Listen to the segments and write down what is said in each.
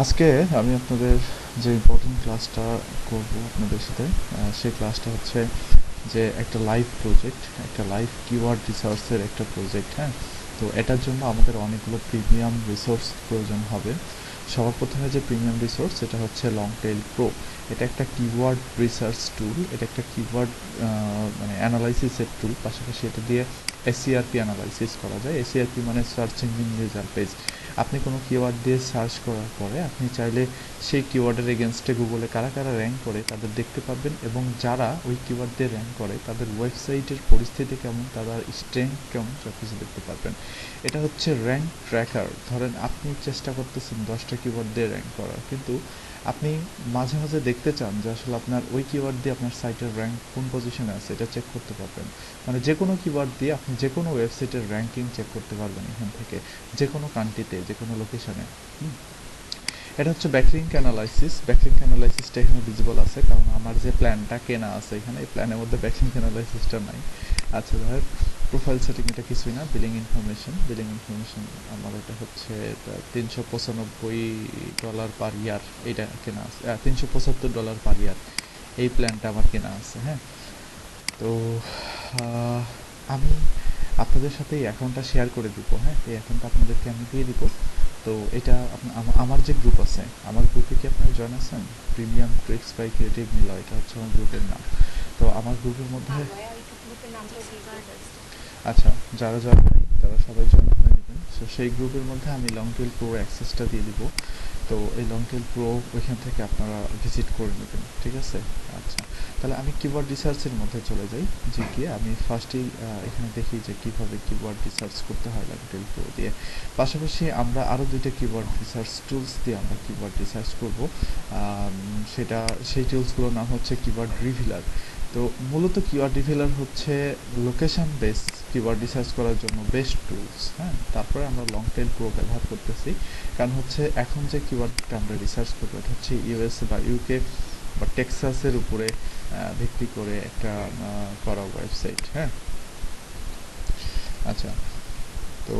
আজকে আমি আপনাদের যে ইম্পর্টেন্ট ক্লাসটা করব আপনাদের সাথে সেই ক্লাসটা হচ্ছে যে একটা লাইভ প্রজেক্ট, একটা লাইভ কিওয়ার্ড রিসোর্সের একটা প্রজেক্ট। হ্যাঁ, তো এটার জন্য আমাদের অনেকগুলো প্রিমিয়াম রিসোর্স প্রয়োজন হবে। সবার প্রথমে যে প্রিমিয়াম রিসোর্স এটা হচ্ছে লং টেইল প্রো। এটা একটা কিওয়ার্ড রিসার্চ টুল, এটা একটা কিওয়ার্ড মানে অ্যানালাইসিসের টুল। পাশাপাশি এটা দিয়ে এসইআরপি অ্যানালাইসিস করা যায়। এসইআরপি মানে সার্চ ইঞ্জিন রেজাল্ট পেজ। আপনি কোনো কিওয়ার্ড দিয়ে সার্চ করার পরে আপনি চাইলে সেই কিওয়ার্ডের এগেনস্টে গুগলে কারা কারা র্যাঙ্ক করে তাদের দেখতে পাবেন, এবং যারা ওই কিওয়ার্ড দিয়ে র্যাঙ্ক করে তাদের ওয়েবসাইটের পরিস্থিতি কেমন, তাদের স্ট্রেংথ কেমন, সব কিছু দেখতে পারবেন। এটা হচ্ছে র্যাঙ্ক ট্র্যাকার। ধরেন আপনি চেষ্টা করতেছেন 10টা কিওয়ার্ড দিয়ে র্যাঙ্ক করার, কিন্তু আপনি মাঝে মাঝে দেখতে চান যে আসলে আপনার ওই কিওয়ার্ড দিয়ে আপনার সাইটের র্যাঙ্ক কোন পজিশনে আছে, এটা চেক করতে পারবেন। মানে যে কোনো কিওয়ার্ড দিয়ে আপনি যে কোনো ওয়েবসাইটের র্যাঙ্কিং চেক করতে পারবেন এখান থেকে, যে কোনো কান্ট্রিতে, যে কোনো লোকেশনে। এটা হচ্ছে ব্যাকলিঙ্ক অ্যানালাইসিস। ব্যাকলিঙ্ক অ্যানালাইসিসটা এখানে ভিজিবল আছে, কারণ আমার যে প্ল্যানটা কেনা আছে এখানে, এই প্ল্যানের মধ্যে ব্যাকলিঙ্ক অ্যানালাইসিসটা নাই। আচ্ছা, ধর প্রোফাইল সেটিং এটা কিছুই না। বিলিং ইনফরমেশন, বিলিং ইনফরমেশন আমার এটা হচ্ছে $395 পার ইয়ার, এটা কেনা আছে। $375 পার ইয়ার এই প্ল্যানটা আমার কেনা আছে। হ্যাঁ, তো আমি আপনাদের সাথে এই অ্যাকাউন্টটা শেয়ার করে দিব। হ্যাঁ, এই অ্যাকাউন্টটা আপনাদেরকে আমি দিয়ে দিব। তো এটা আমার যে গ্রুপ আছে, আমার গ্রুপে কি আপনারা জয়েন আছেন? Premium tricks by creative Niloy, এটা হচ্ছে আমার গ্রুপের নাম। তো আমার গ্রুপের মধ্যে আচ্ছা, যারা জয়েন নাই তারা সবাই জয়েন করে নেবেন। সো সেই গ্রুপের মধ্যে আমি লং টেল প্রো অ্যাক্সেসটা দিয়ে দিব। তো এই লং টেল প্রো ওইখান থেকে আপনারা ভিজিট করে নেবেন, ঠিক আছে? আচ্ছা, তাহলে আমি কিওয়ার্ড রিসার্চের মধ্যে চলে যাই। যে গিয়ে আমি ফার্স্টেই এখানে দেখি যে কীভাবে কিওয়ার্ড রিসার্চ করতে হয় লং টেল প্রো দিয়ে। পাশাপাশি আমরা আরও দুইটা কিওয়ার্ড রিসার্চ টুলস দিয়ে আমরা কিওয়ার্ড রিসার্চ করব। সেই টুলসগুলোর নাম হচ্ছে কিওয়ার্ড রিভিলার। তো মূলত কিওয়ার্ড রিভিলার হচ্ছে লোকেশন বেসড কিওয়ার্ড রিসার্চ করার জন্য বেস্ট টুলস। হ্যাঁ, তারপরে আমরা লং টেল প্রো ব্যবহার করতেছি, কারণ হচ্ছে এখন যে কিওয়ার্ডটা আমরা রিসার্চ করবো এটা হচ্ছে ইউএসএ বা ইউকে বা টেক্সাসের উপরে ভিত্তি করে একটা করা ওয়েবসাইট। হ্যাঁ, আচ্ছা, তো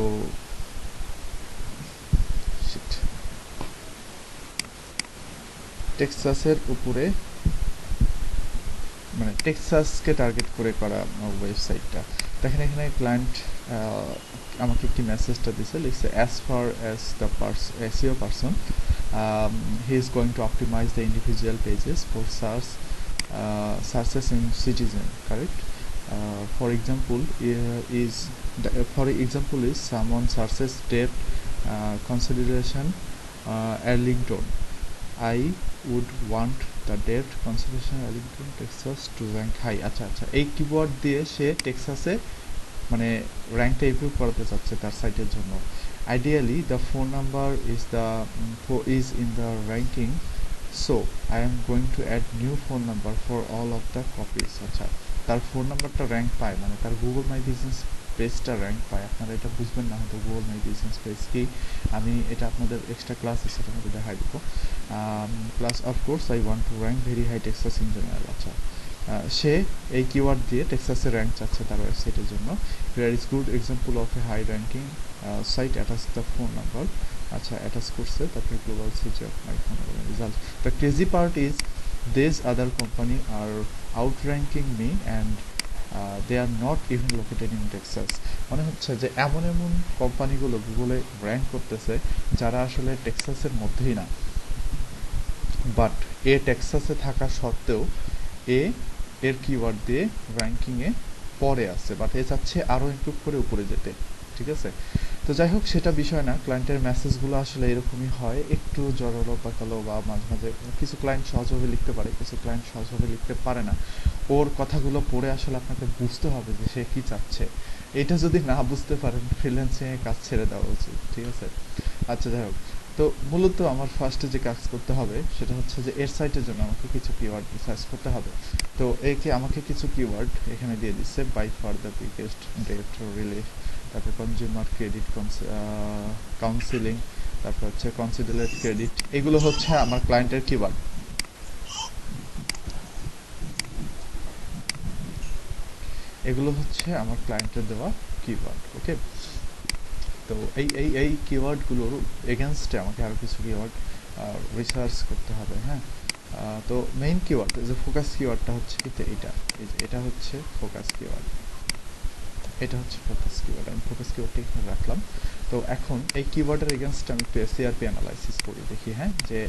টেক্সাসের উপরে, মানে টেক্সাসকে টার্গেট করে করা ওয়েবসাইটটা। দেখেন এখানে ক্লায়েন্ট আমাকে কি মেসেজটা দিছে, লিখছে as far as the SEO person he is going to optimise the individual pages for searches in citizen, correct? For example, is someone searches debt consideration Arlington. I would want the debt consideration Arlington, Texas to rank high. আচ্ছা আচ্ছা, এই keyword দিয়ে সে টেক্সাসে মানে র্যাঙ্কটা improve করাতে চাচ্ছে তার সাইটের জন্য। Ideally the phone number is in the ranking, so I am going to add new phone number for all of the copies. আচ্ছা, তার ফোন নাম্বারটা র্যাঙ্ক পায়, মানে তার গুগল মাই বিজনেস পেজটা র্যাঙ্ক পায়। আপনারা এটা বুঝবেন না হয়তো গুগল মাই বিজনেস পেজ কি, আমি এটা আপনাদের এক্সট্রা ক্লাস আছে সেটার মধ্যে দেখাই দিব। Plus of course I want to rank very high Texas in general. আচ্ছা, সে এই কিওয়ার্ড দিয়ে টেক্সাসে র্যাঙ্ক চাচ্ছে তার ওয়েবসাইটের জন্য। Here is good example of a high ranking site, attach the phone number. আচ্ছা, অ্যাটাচ করছে, তারপরে global city of my phone number result. The crazy part is this other company are outranking me and they are not even located in Texas. মনে হচ্ছে যে এমন এমন কোম্পানিগুলো গুগলে র্যাঙ্ক করতেছে যারা আসলে টেক্সাসের মধ্যেই না, বাট এ টেক্সাসে থাকা সত্ত্বেও এর কিওয়ার্ড দিয়ে র্যাঙ্কিংয়ে পরে আছে, বাট এ চাচ্ছে আরও ইমপ্রুভ করে উপরে যেতে। ঠিক আছে, তো যাই হোক সেটা বিষয় না। ক্লায়েন্টের মেসেজগুলো আসলে এরকমই হয়, একটু জড়ালো পাকালো, বা মাঝে মাঝে কিছু ক্লায়েন্ট সহজভাবে লিখতে পারে, কিছু ক্লায়েন্ট সহজভাবে লিখতে পারে না। ওর কথাগুলো পড়ে আসলে আপনাকে বুঝতে হবে যে সে কী চাচ্ছে। এটা যদি না বুঝতে পারেন, ফ্রিল্যান্সিংয়ে কাজ ছেড়ে দেওয়া উচিত। ঠিক আছে, আচ্ছা, যাই হোক, তো মূলত আমার ফার্স্টে যে কাজ করতে হবে সেটা হচ্ছে যে এর সাইটের জন্য আমাকে কিছু কিওয়ার্ড রিসার্চ করতে হবে। তো আমাকে কিছু কিওয়ার্ড এখানে দিয়ে দিচ্ছে, by far the biggest debt relief, তারপর কনজিউমার ক্রেডিট কাউন্সিলিং, তারপর হচ্ছে কনসিডারেট ক্রেডিট। এগুলো হচ্ছে আমার ক্লায়েন্টের কিওয়ার্ড। এগুলো হচ্ছে আমার ক্লায়েন্টের দেওয়া কিওয়ার্ড। ওকে, তো এই কিওয়ার্ডগুলোর এগেনস্টে আমাকে আরও কিছু কিওয়ার্ড রিসার্চ করতে হবে। হ্যাঁ, তো মেইন কিওয়ার্ড যে ফোকাস কিওয়ার্ডটা হচ্ছে কিন্তু এটা, এই যে এটা হচ্ছে ফোকাস কিওয়ার্ড, এটা হচ্ছে ফোকাস কিওয়ার্ড। আমি ফোকাস কিওয়ার্ডটা এখানে রাখলাম। তো এখন এই কিওয়ার্ডের এগেনস্টে আমি একটু সিআরপি অ্যানালাইসিস করি, দেখি হ্যাঁ যে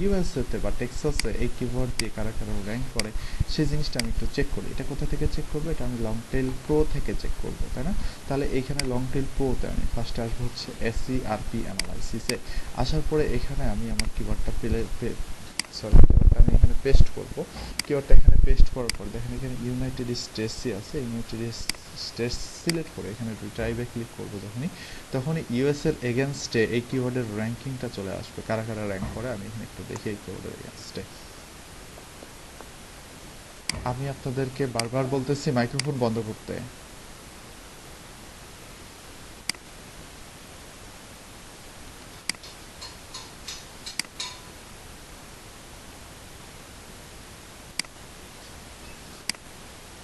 ইউএসএতে বা টেক্সাসে এই কিওয়ার্ড দিয়ে কারা কারা র্যাঙ্ক করে সেই জিনিসটা আমি একটু চেক করি। এটা কোথা থেকে চেক করবো? এটা আমি লং টেল প্রো থেকে চেক করবো, তাই না? তাহলে এইখানে লং টেল প্রোতে আমি ফার্স্টে আসবো হচ্ছে এসসিআরপি অ্যানালাইসিসে। আসার পরে এখানে আমি আমার কিওয়ার্ডটা কিওয়ার্ডটা আমি এখানে পেস্ট করবো। কিওয়ার্ডটা এখানে পেস্ট করার পর দেখেন এখানে ইউনাইটেড স্টেটসই আছে, ইউনাইটেড স্টেটস সিলেক্ট করে এখানে ড্রাইভে ক্লিক করবো তখনই ইউএস এর এগেনস্টে এই কিওয়ার্ডের র্যাঙ্কিংটা চলে আসবে, কারা কারা র্যাঙ্ক করে। আমি এখানে একটু দেখি এই কিওয়ার্ডের এগেনস্টে। আমি আপনাদেরকে বারবার বলতেছি মাইক্রোফোন বন্ধ করতে।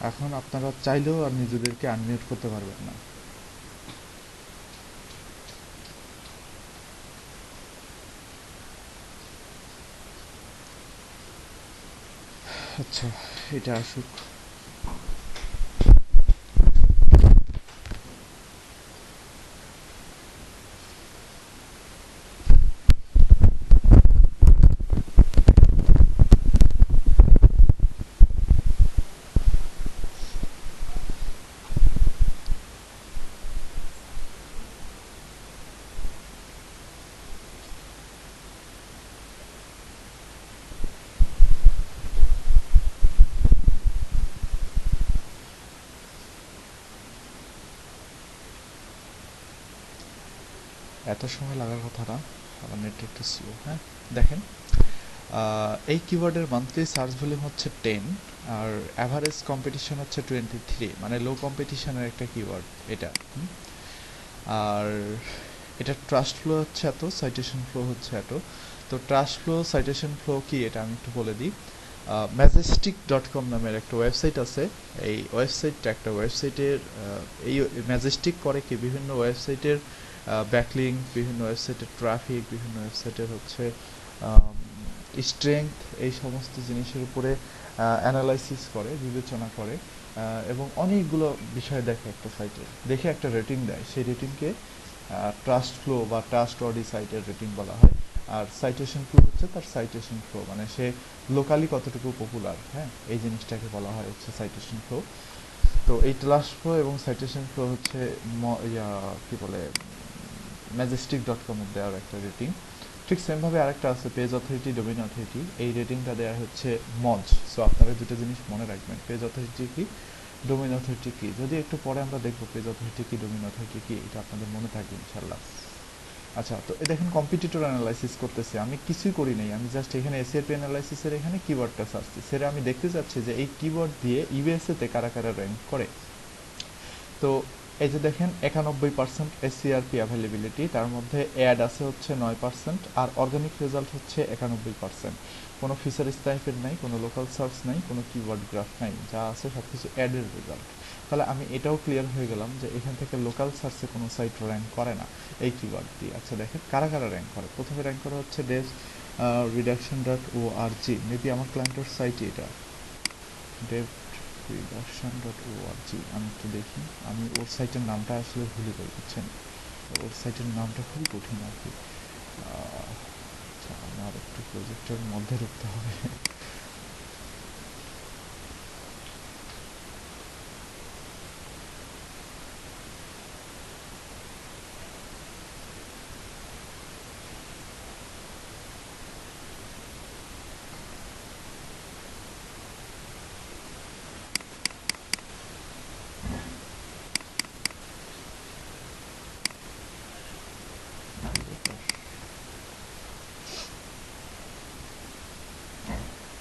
এখন আপনারা চাইলেও আর নিজেদেরকে আনমিউট করতে পারবেন না। আচ্ছা, এটা আসুক। এত সময় লাগার কথা না, আমার নেট একটু স্লো। হ্যাঁ, দেখেন এই কিওয়ার্ডের মান্থলি সার্চ ভলিউম হচ্ছে 10 আর অ্যাভারেজ কম্পিটিশন হচ্ছে 23, মানে লো কম্পিটিশনের একটা কিওয়ার্ড এটা। আর এটা ট্রাস্ট ফ্লো হচ্ছে এত, সাইটেশন ফ্লো হচ্ছে এত। তো ট্রাস্ট ফ্লো সাইটেশন ফ্লো কি এটা আমি একটু বলে দিই। majestic.com নামের একটা ওয়েবসাইট আছে। এই ওয়েবসাইটটা একটা ওয়েবসাইটের এই ম্যাজেস্টিক করে কি বিভিন্ন ওয়েবসাইটের ব্যাকলিঙ্ক, বিভিন্ন ওয়েবসাইটের ট্রাফিক, বিভিন্ন ওয়েবসাইটের হচ্ছে স্ট্রেংথ, এই সমস্ত জিনিসের উপরে অ্যানালাইসিস করে, বিবেচনা করে এবং অনেকগুলো বিষয় দেখে একটা সাইটে, দেখে একটা রেটিং দেয়। সেই রেটিংকে ট্রাস্ট ফ্লো বা ট্রাস্ট ওয়ার্দি সাইটের রেটিং বলা হয়। আর সাইটেশন ফ্লো হচ্ছে তার সাইটেশন ফ্লো, মানে সে লোকালি কতটুকু পপুলার, হ্যাঁ এই জিনিসটাকে বলা হয় হচ্ছে সাইটেশন ফ্লো। তো এই ট্রাস্ট ফ্লো এবং সাইটেশন ফ্লো হচ্ছে কি বলে ম্যাজেস্টিক.com এর দেওয়ার একটা রেটিং। ঠিক সেমভাবে আরেকটা আছে পেজ অথরিটি, ডোমেইন অথরিটি। এই রেটিংটা দেওয়া হচ্ছে মজ। সো আপনারা দুটো জিনিস মনে রাখবেন, পেজ অথরিটি কি, ডোমেইন অথরিটি কি। যদি একটু পরে আমরা দেখবো পেজ অথরিটি কি, ডোমেইন অথরিটি কি, এটা আপনাদের মনে থাকবে ইনশাল্লাহ। আচ্ছা, তো দেখেন কম্পিটিটর অ্যানালাইসিস করতেছি, আমি কিছুই করি নাই, আমি জাস্ট এখানে এসিআরপি অ্যানালাইসিসের এখানে কিওয়ার্ডটা সার্চছি, সেটা আমি দেখতে চাচ্ছি যে এই কিওয়ার্ড দিয়ে ইউএসএতে কারা কারা র্যাঙ্ক করে। তো এই যে দেখেন 91% এসসিআরপি অ্যাভেলেবিলিটি, তার মধ্যে অ্যাড আছে হচ্ছে 9% আর অর্গানিক রেজাল্ট হচ্ছে 91%। কোনো ফিচার স্টাইপের নাই, কোনো লোকাল সার্চ নাই, কোনো কিওয়ার্ড গ্রাফ নাই, যা আছে সব কিছু অ্যাডের রেজাল্ট। তাহলে আমি এটাও ক্লিয়ার হয়ে গেলাম যে এখান থেকে লোকাল সার্চে কোনো সাইট র্যাঙ্ক করে না এই কিওয়ার্ড দিয়ে। আচ্ছা দেখেন কারা কারা র্যাঙ্ক করে। প্রথমে র্যাঙ্ক করা হচ্ছে ডেভ রিডাকশন.org, মেবি আমার ক্লায়েন্টের সাইটে এটা, ডেভ reduction.org। আমি একটু দেখি, আমি ওর সাইটের নামটা আসলে ভুলে যাই, বুঝছেন, ওর সাইটের নামটা খুবই কঠিন আর কি। আচ্ছা, আমার একটু প্রজেক্টের মধ্যে ঢুকতে হবে।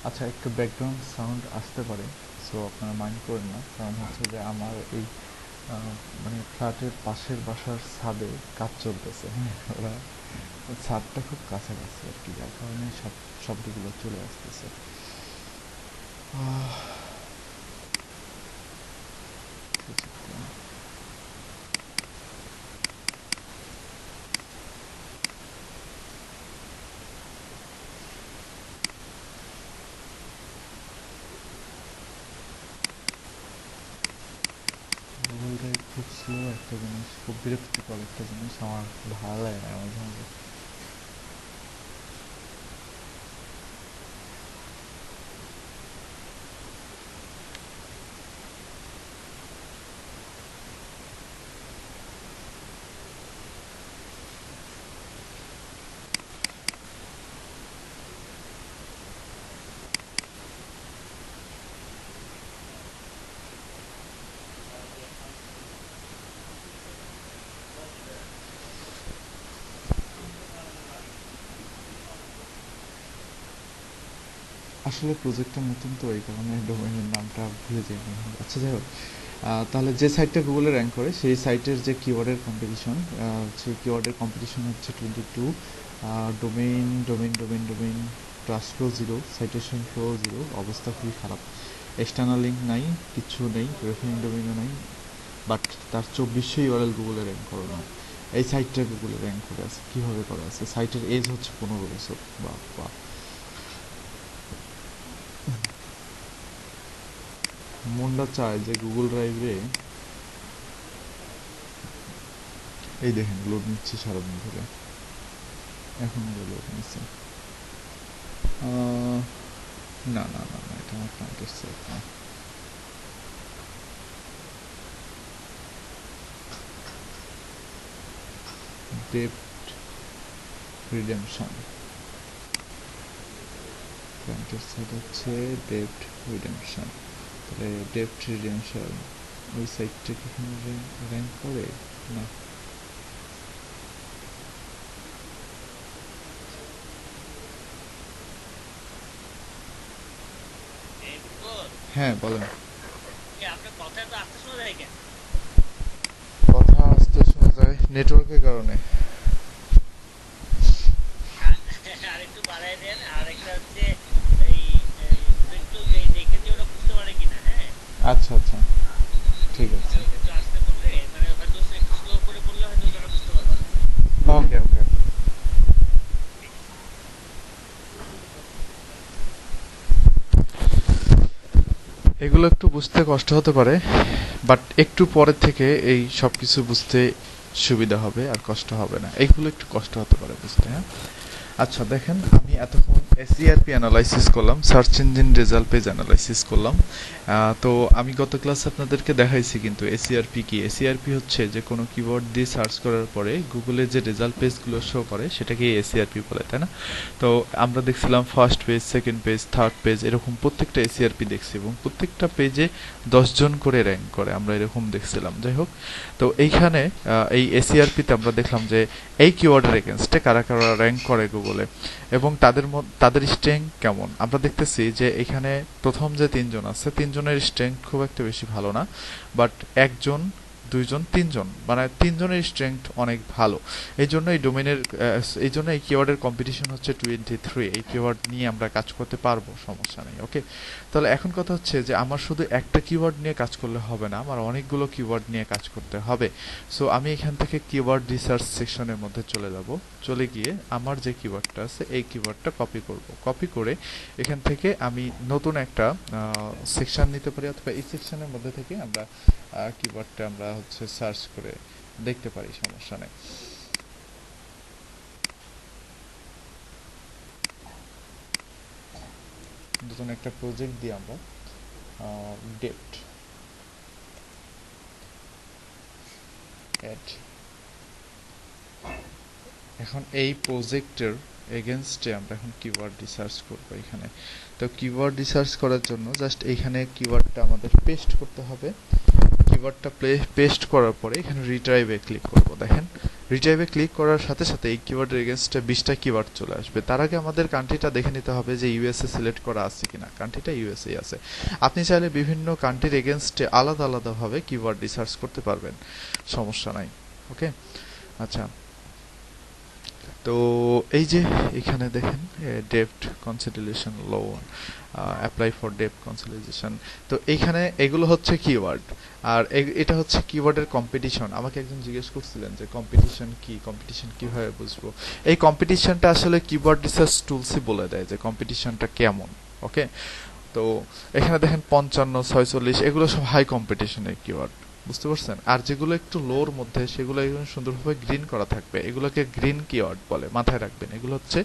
আচ্ছা, একটু ব্যাকগ্রাউন্ড সাউন্ড আসতে পারে, সো আপনারা মাইন্ড করেন না, কারণ হচ্ছে যে আমার এই মানে ফ্ল্যাটের পাশের বাসার ছাদে কাজ চলতেছে। হ্যাঁ, ওরা ছাদটা খুব কাছাকাছি আর কি, যার কারণে সব শব্দগুলো চলে আসতেছে। একটা জিনিস, খুব বিরক্তিকর একটা জিনিস, আমার ভালো লাগে না মাঝে মাঝে। আসলে প্রজেক্টটা নতুন তো এই কারণে ডোমেইনের নামটা ভুলে যাই মনে হয়। আচ্ছা যাই হোক, তাহলে যে সাইটটা গুগলে র্যাঙ্ক করে সেই সাইটের যে কিওয়ার্ডের কম্পিটিশন, সেই কিওয়ার্ডের কম্পিটিশন হচ্ছে 22। Domain domain domain domain trust flow zero, citation flow zero, অবস্থা খুবই খারাপ। এক্সটার্নাল লিঙ্ক নাই, কিচ্ছু নেই, রেফারিং ডোমেইনও নাই, বাট তার 2400 ইউআরএল গুগলে র্যাঙ্ক করানো। এই সাইটটা গুগলে র্যাঙ্ক করে আছে, কীভাবে করা আছে? সাইটের এজ হচ্ছে 15 বছর। বা বা মনটা চায় যে গুগল ড্রাইভে, এই দেখেন লোড নিচ্ছে সারাদিন ধরে, এখন লোড নিচ্ছে। না না না না, এটা আমার ক্লায়েন্টের সাইট না। ডেপ্ট রিডেমশন, ক্লায়েন্টের সাইট হচ্ছে ডেপ্ট রিডেমশন। তাহলে ডেপ্ট রিডেমশন ওই সাইটটা কি এখানে র্যাঙ্ক করে? না। হ্যাঁ বলেন। কথা আসতে শোনা যায় নেটওয়ার্কের কারণে। আচ্ছা আচ্ছা, ঠিক আছে। ওকে ওকে। এগুলো একটু বুঝতে কষ্ট হতে পারে, বাট একটু পরের থেকে এই সব কিছু বুঝতে সুবিধা হবে আর কষ্ট হবে না। এইগুলো একটু কষ্ট হতে পারে বুঝতে, হ্যাঁ। আচ্ছা দেখেন, আমি এতক্ষণ এসইআরপি অ্যানালাইসিস করলাম, search engine result page analysis করলাম। তো আমি গত ক্লাসে আপনাদেরকে দেখাইছি কিন্তু এসইআরপি কি। এসইআরপি হচ্ছে যে কোনো কিওয়ার্ড দিয়ে সার্চ করার পরে গুগলে যে রেজাল্ট পেজগুলো শো করে সেটাকে এসইআরপি বলে, তাই না? তো আমরা দেখছিলাম first page, second page, third page, এরকম প্রত্যেকটা এসইআরপি দেখছি এবং প্রত্যেকটা পেজে 10 জন করে র্যাঙ্ক করে, আমরা এরকম দেখছিলাম। যাই হোক, তো এইখানে এই এসইআরপিতে আমরা দেখলাম যে এই কিওয়ার্ডের এগেনস্টে কারা কারা র্যাঙ্ক করে গুগলে এবং তাদের স্ট্রেংথ কেমন। আমরা দেখতেছি যে এখানে প্রথম যে 3 জন আছে, 3 জনের স্ট্রেংথ খুব একটা বেশি ভালো না, বাট 1 জন, 2 জন, 3 জন, মানে 3 জনের স্ট্রেংথ অনেক ভালো। এই জন্য এই ডোমেনের, এই জন্য এই কিওয়ার্ডের কম্পিটিশন হচ্ছে 23। এই কিওয়ার্ড নিয়ে আমরা কাজ করতে পারবো, সমস্যা নেই। ওকে, তাহলে এখন কথা হচ্ছে যে আমার শুধু একটা কিওয়ার্ড নিয়ে কাজ করলে হবে না, আমার অনেকগুলো কিওয়ার্ড নিয়ে কাজ করতে হবে। সো আমি এখান থেকে কিওয়ার্ড রিসার্চ সেকশনের মধ্যে চলে যাব, চলে গিয়ে আমার যে কিওয়ার্ডটা আছে এই কিওয়ার্ডটা কপি করব। কপি করে এখান থেকে আমি নতুন একটা সেকশন নিতে পারি, অথবা এই সেকশনের মধ্যে থেকে আমরা কিওয়ার্ডটা আমরা হচ্ছে সার্চ করে দেখতে পারি, সমস্যা নেই। নতুন একটা প্রজেক্ট দিয়ে আমরা ডেপ্ট অ্যাড, এখন এই প্রজেক্টের এগেনস্টে আমরা এখন কিওয়ার্ড রিসার্চ করব এখানে। তো কিওয়ার্ড রিসার্চ করার জন্য জাস্ট এইখানে কিওয়ার্ডটা আমাদের পেস্ট করতে হবে। কিওয়ার্ডটা পেস্ট করার পরে এখানে রিট্রাইভে ক্লিক করব। দেখেন, রিট্রাইভে ক্লিক করার সাথে সাথে এই কিওয়ার্ডের এগেনস্টে 20টা কিওয়ার্ড চলে আসবে। তার আগে আমাদের কান্ট্রিটা দেখে নিতে হবে যে ইউএসএ সিলেক্ট করা আছে কিনা। কান্ট্রিটা ইউএসএ আছে। আপনি চাইলে বিভিন্ন কান্ট্রির এগেনস্টে আলাদা আলাদাভাবে কিওয়ার্ড রিসার্চ করতে পারবেন, সমস্যা নাই। ওকে, আচ্ছা, তো এই যে এখানে দেখেন ডেপ্ট consideration loan, apply for ডেপ্ট consideration. তো এইখানে এগুলো হচ্ছে কিওয়ার্ড, আর এটা হচ্ছে কিওয়ার্ডের কম্পিটিশন। আমাকে একজন জিজ্ঞেস করছিলেন যে কম্পিটিশন কি, কম্পিটিশন কিভাবে বুঝবো। এই কম্পিটিশনটা আসলে কিওয়ার্ড রিসার্চ টুলসই বলে দেয় যে কম্পিটিশনটা কেমন। ওকে, তো এখানে দেখেন 55, 46 এগুলো সব হাই কম্পিটিশনের কিওয়ার্ড, বুঝতে পারছেন? আর যেগুলো একটু লোর মধ্যে সেগুলো একদম সুন্দরভাবে গ্রিন করা থাকবে, এগুলোকে গ্রিন কিওয়ার্ড বলে, মাথায় রাখবেন এগুলো হচ্ছে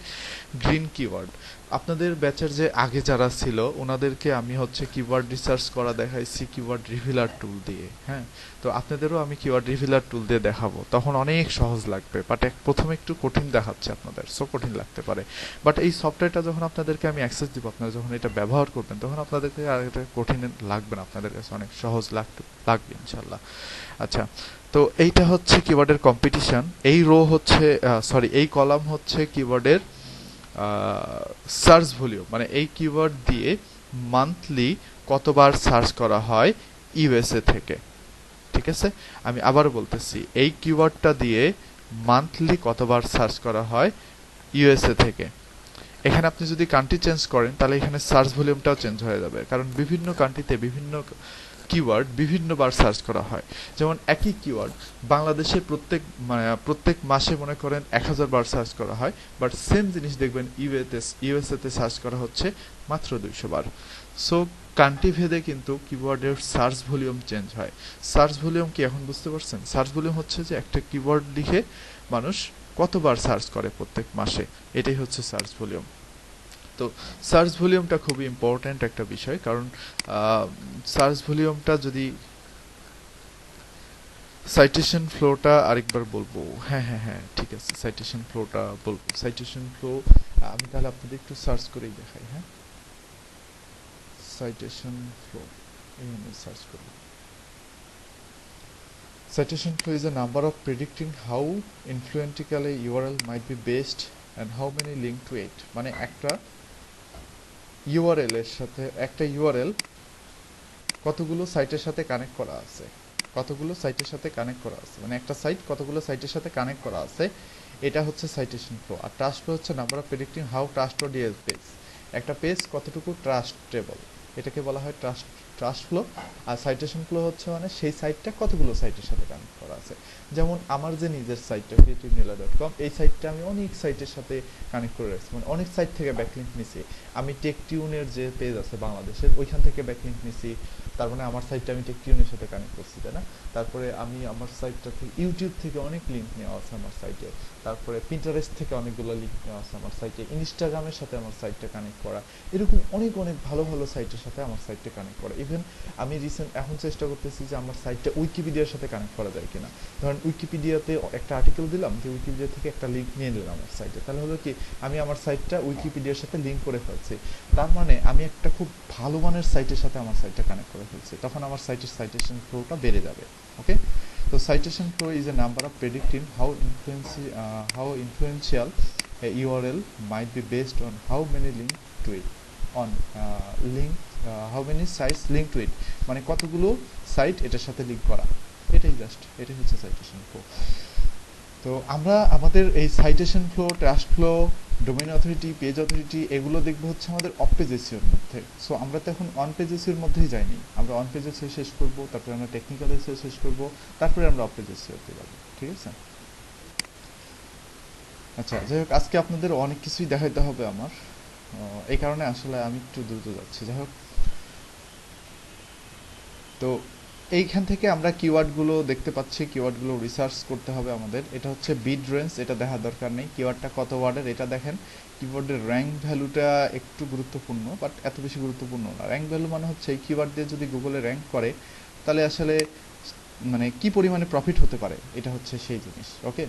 গ্রিন কিওয়ার্ড। আপনাদের ব্যাচের যে আগে যারা ছিল ওনাদেরকে আমি হচ্ছে কিওয়ার্ড রিসার্চ করা দেখাইছি কিওয়ার্ড রিভিলার টুল দিয়ে, হ্যাঁ। তো আপনাদেরও আমি কিওয়ার্ড রিভিলার টুল দিয়ে দেখাবো, তখন অনেক সহজ লাগবে, বাট প্রথমে একটু কঠিন দেখাচ্ছে আপনাদের, সো কঠিন লাগতে পারে। বাট এই সফটওয়্যারটা যখন আপনাদেরকে আমি অ্যাক্সেস দিব, আপনারা যখন এটা ব্যবহার করবেন, তখন আপনাদেরকে আর এটা কঠিন লাগবে না, আপনাদের কাছে অনেক সহজ লাগবে ইনশাল্লাহ। আচ্ছা, তো এইটা হচ্ছে কিওয়ার্ডের কম্পিটিশন। এই রো হচ্ছে সরি, এই কলাম হচ্ছে কিওয়ার্ডের সার্চ ভলিউম, মানে এই কিওয়ার্ড দিয়ে মান্থলি কতবার সার্চ করা হয় ইউএসএ থেকে। ঠিক আছে, আমি আবার বলতেছি, এই কিওয়ার্ডটা দিয়ে মান্থলি কতবার সার্চ করা হয় ইউএসএ থেকে। এখানে আপনি যদি কান্ট্রি চেঞ্জ করেন তাহলে এখানে সার্চ ভলিউমটাও চেঞ্জ হয়ে যাবে, কারণ বিভিন্ন কান্ট্রিতে বিভিন্ন কিওয়ার্ড বিভিন্নবার সার্চ করা হয়। যেমন একই কিওয়ার্ড বাংলাদেশে প্রত্যেক মাসে মনে করেন 1000 বার সার্চ করা হয়, বাট সেম জিনিস দেখবেন ইউএসএ তে সার্চ করা হচ্ছে মাত্র 200 বার। সো কান্ট্রি ভেদে কিন্তু কিওয়ার্ডের সার্চ ভলিউম চেঞ্জ হয়। সার্চ ভলিউম কি এখন বুঝতে পারছেন? সার্চ ভলিউম হচ্ছে যে একটা কিওয়ার্ড লিখে মানুষ কতবার সার্চ করে প্রত্যেক মাসে, এটাই হচ্ছে সার্চ ভলিউম। তো সার্চ ভলিউমটা খুবই ইম্পর্ট্যান্ট একটা বিষয়, কারণ সার্চ ভলিউমটা যদি সাইটেশন ফ্লোটা আরেকবার বলবো, হ্যাঁ হ্যাঁ হ্যাঁ ঠিক আছে, সাইটেশন ফ্লোটা বলবো। সাইটেশন ফ্লো আমি তাহলে আপনাদের একটু সার্চ করেই দেখাই, হ্যাঁ। সাইটেশন ফ্লো এখানে সার্চ করি। Citation flow is a number of predicting how influential a URL might be based and how many link to it। মানে একটা ইউআরএল এর সাথে একটা ইউআরএল কতগুলো সাইটের সাথে কানেক্ট করা আছে, মানে একটা সাইট কতগুলো সাইটের সাথে কানেক্ট করা আছে, এটা হচ্ছে সাইটেশন ফ্লো। আর ট্রাস্ট ফ্লো হচ্ছে number of predicting how trustworthy A page, একটা পেজ কতটুকু ট্রাস্টেবল, এটাকে বলা হয় ট্রাস্ট ফ্লো। আর সাইটেশন ফ্লো হচ্ছে মানে সেই সাইটটা কতগুলো সাইটের সাথে কানেক্ট করা আছে। যেমন আমার যে নিজের সাইটটা creativenila.com, এই সাইটটা আমি অনেক সাইটের সাথে কানেক্ট করে রাখছি, মানে অনেক সাইট থেকে ব্যাকলিঙ্ক নিছি। আমি টেকটিউনের যে পেজ আছে বাংলাদেশের, ওইখান থেকে ব্যাকলিঙ্ক নিছি, তার মানে আমার সাইটটা আমি টেকটিউনের সাথে কানেক্ট করছি, তাই না? তারপরে আমি আমার সাইটটা থেকে ইউটিউব থেকে অনেক লিঙ্ক নেওয়া আছে আমার সাইটে, তারপরে পিন্টারেস্ট থেকে অনেকগুলো লিঙ্ক নেওয়া আছে আমার সাইটে, ইনস্টাগ্রামের সাথে আমার সাইটটা কানেক্ট করা, এরকম অনেক অনেক ভালো ভালো সাইটের সাথে আমার সাইটটা কানেক্ট করা। ইভেন আমি এখন চেষ্টা করতেছি যে আমার সাইটটা উইকিপিডিয়ার সাথে কানেক্ট করা যায় কিনা। ধরেন উইকিপিডিয়াতে একটা আর্টিকেল দিলাম, যে উইকিপিডিয়া থেকে একটা লিঙ্ক নিয়ে নিলাম আমার সাইটে, তাহলে হলো কি আমি আমার সাইটটা উইকিপিডিয়ার সাথে লিঙ্ক করে ফেলছি, তার মানে আমি একটা খুব ভালো মানের সাইটের সাথে আমার সাইটটা কানেক্ট করে ফেলছি, তখন আমার সাইটের সাইটেশন ফ্লোটা বেড়ে যাবে। ওকে, তো citation flow is a number of predicting how influential a URL might be based on how many link to it on how many sites link to it, মানে কতগুলো সাইট এটার সাথে লিংক করা, এটাই হচ্ছে সাইটেশন ফ্লো। তো আমরা আমাদের এই citation flow, trust flow, domain authority, page authority, এগুলো দেখবো হচ্ছে আমাদের অফ পেজ এসইওর মধ্যে। সো আমরা তো এখন অন পেজ এসইওর মধ্যেই যাইনি, আমরা অন পেজ এসইও শেষ করব, তারপরে আমরা টেকনিক্যাল এসইও শেষ করব, তারপরে আমরা অফ পেজ এসইওতে যাব। ঠিক আছে? আচ্ছা, যাই হোক, আজকে আপনাদের অনেক কিছুই দেখাইতে হবে আমার, এই কারণে আসলে আমি একটু দ্রুত যাচ্ছি। যাই হোক, তো এইখান থেকে আমরা কিওয়ার্ডগুলো দেখতে পাচ্ছি, কিওয়ার্ডগুলো রিসার্চ করতে হবে আমাদের। এটা হচ্ছে বিড রেঞ্জ, এটা দেখার দরকার নেই। কিওয়ার্ডটা কত ওয়ার্ডের এটা দেখেন। কিওয়ার্ডের র্যাঙ্ক ভ্যালুটা একটু গুরুত্বপূর্ণ, বাট এত বেশি গুরুত্বপূর্ণ না। র্যাঙ্ক ভ্যালু মানে হচ্ছে এই কিওয়ার্ড দিয়ে যদি গুগলে র্যাঙ্ক করে তাহলে আসলে মানে কি পরিমাণে প্রফিট হতে পারে, এটা হচ্ছে সেই জিনিস। ওকে,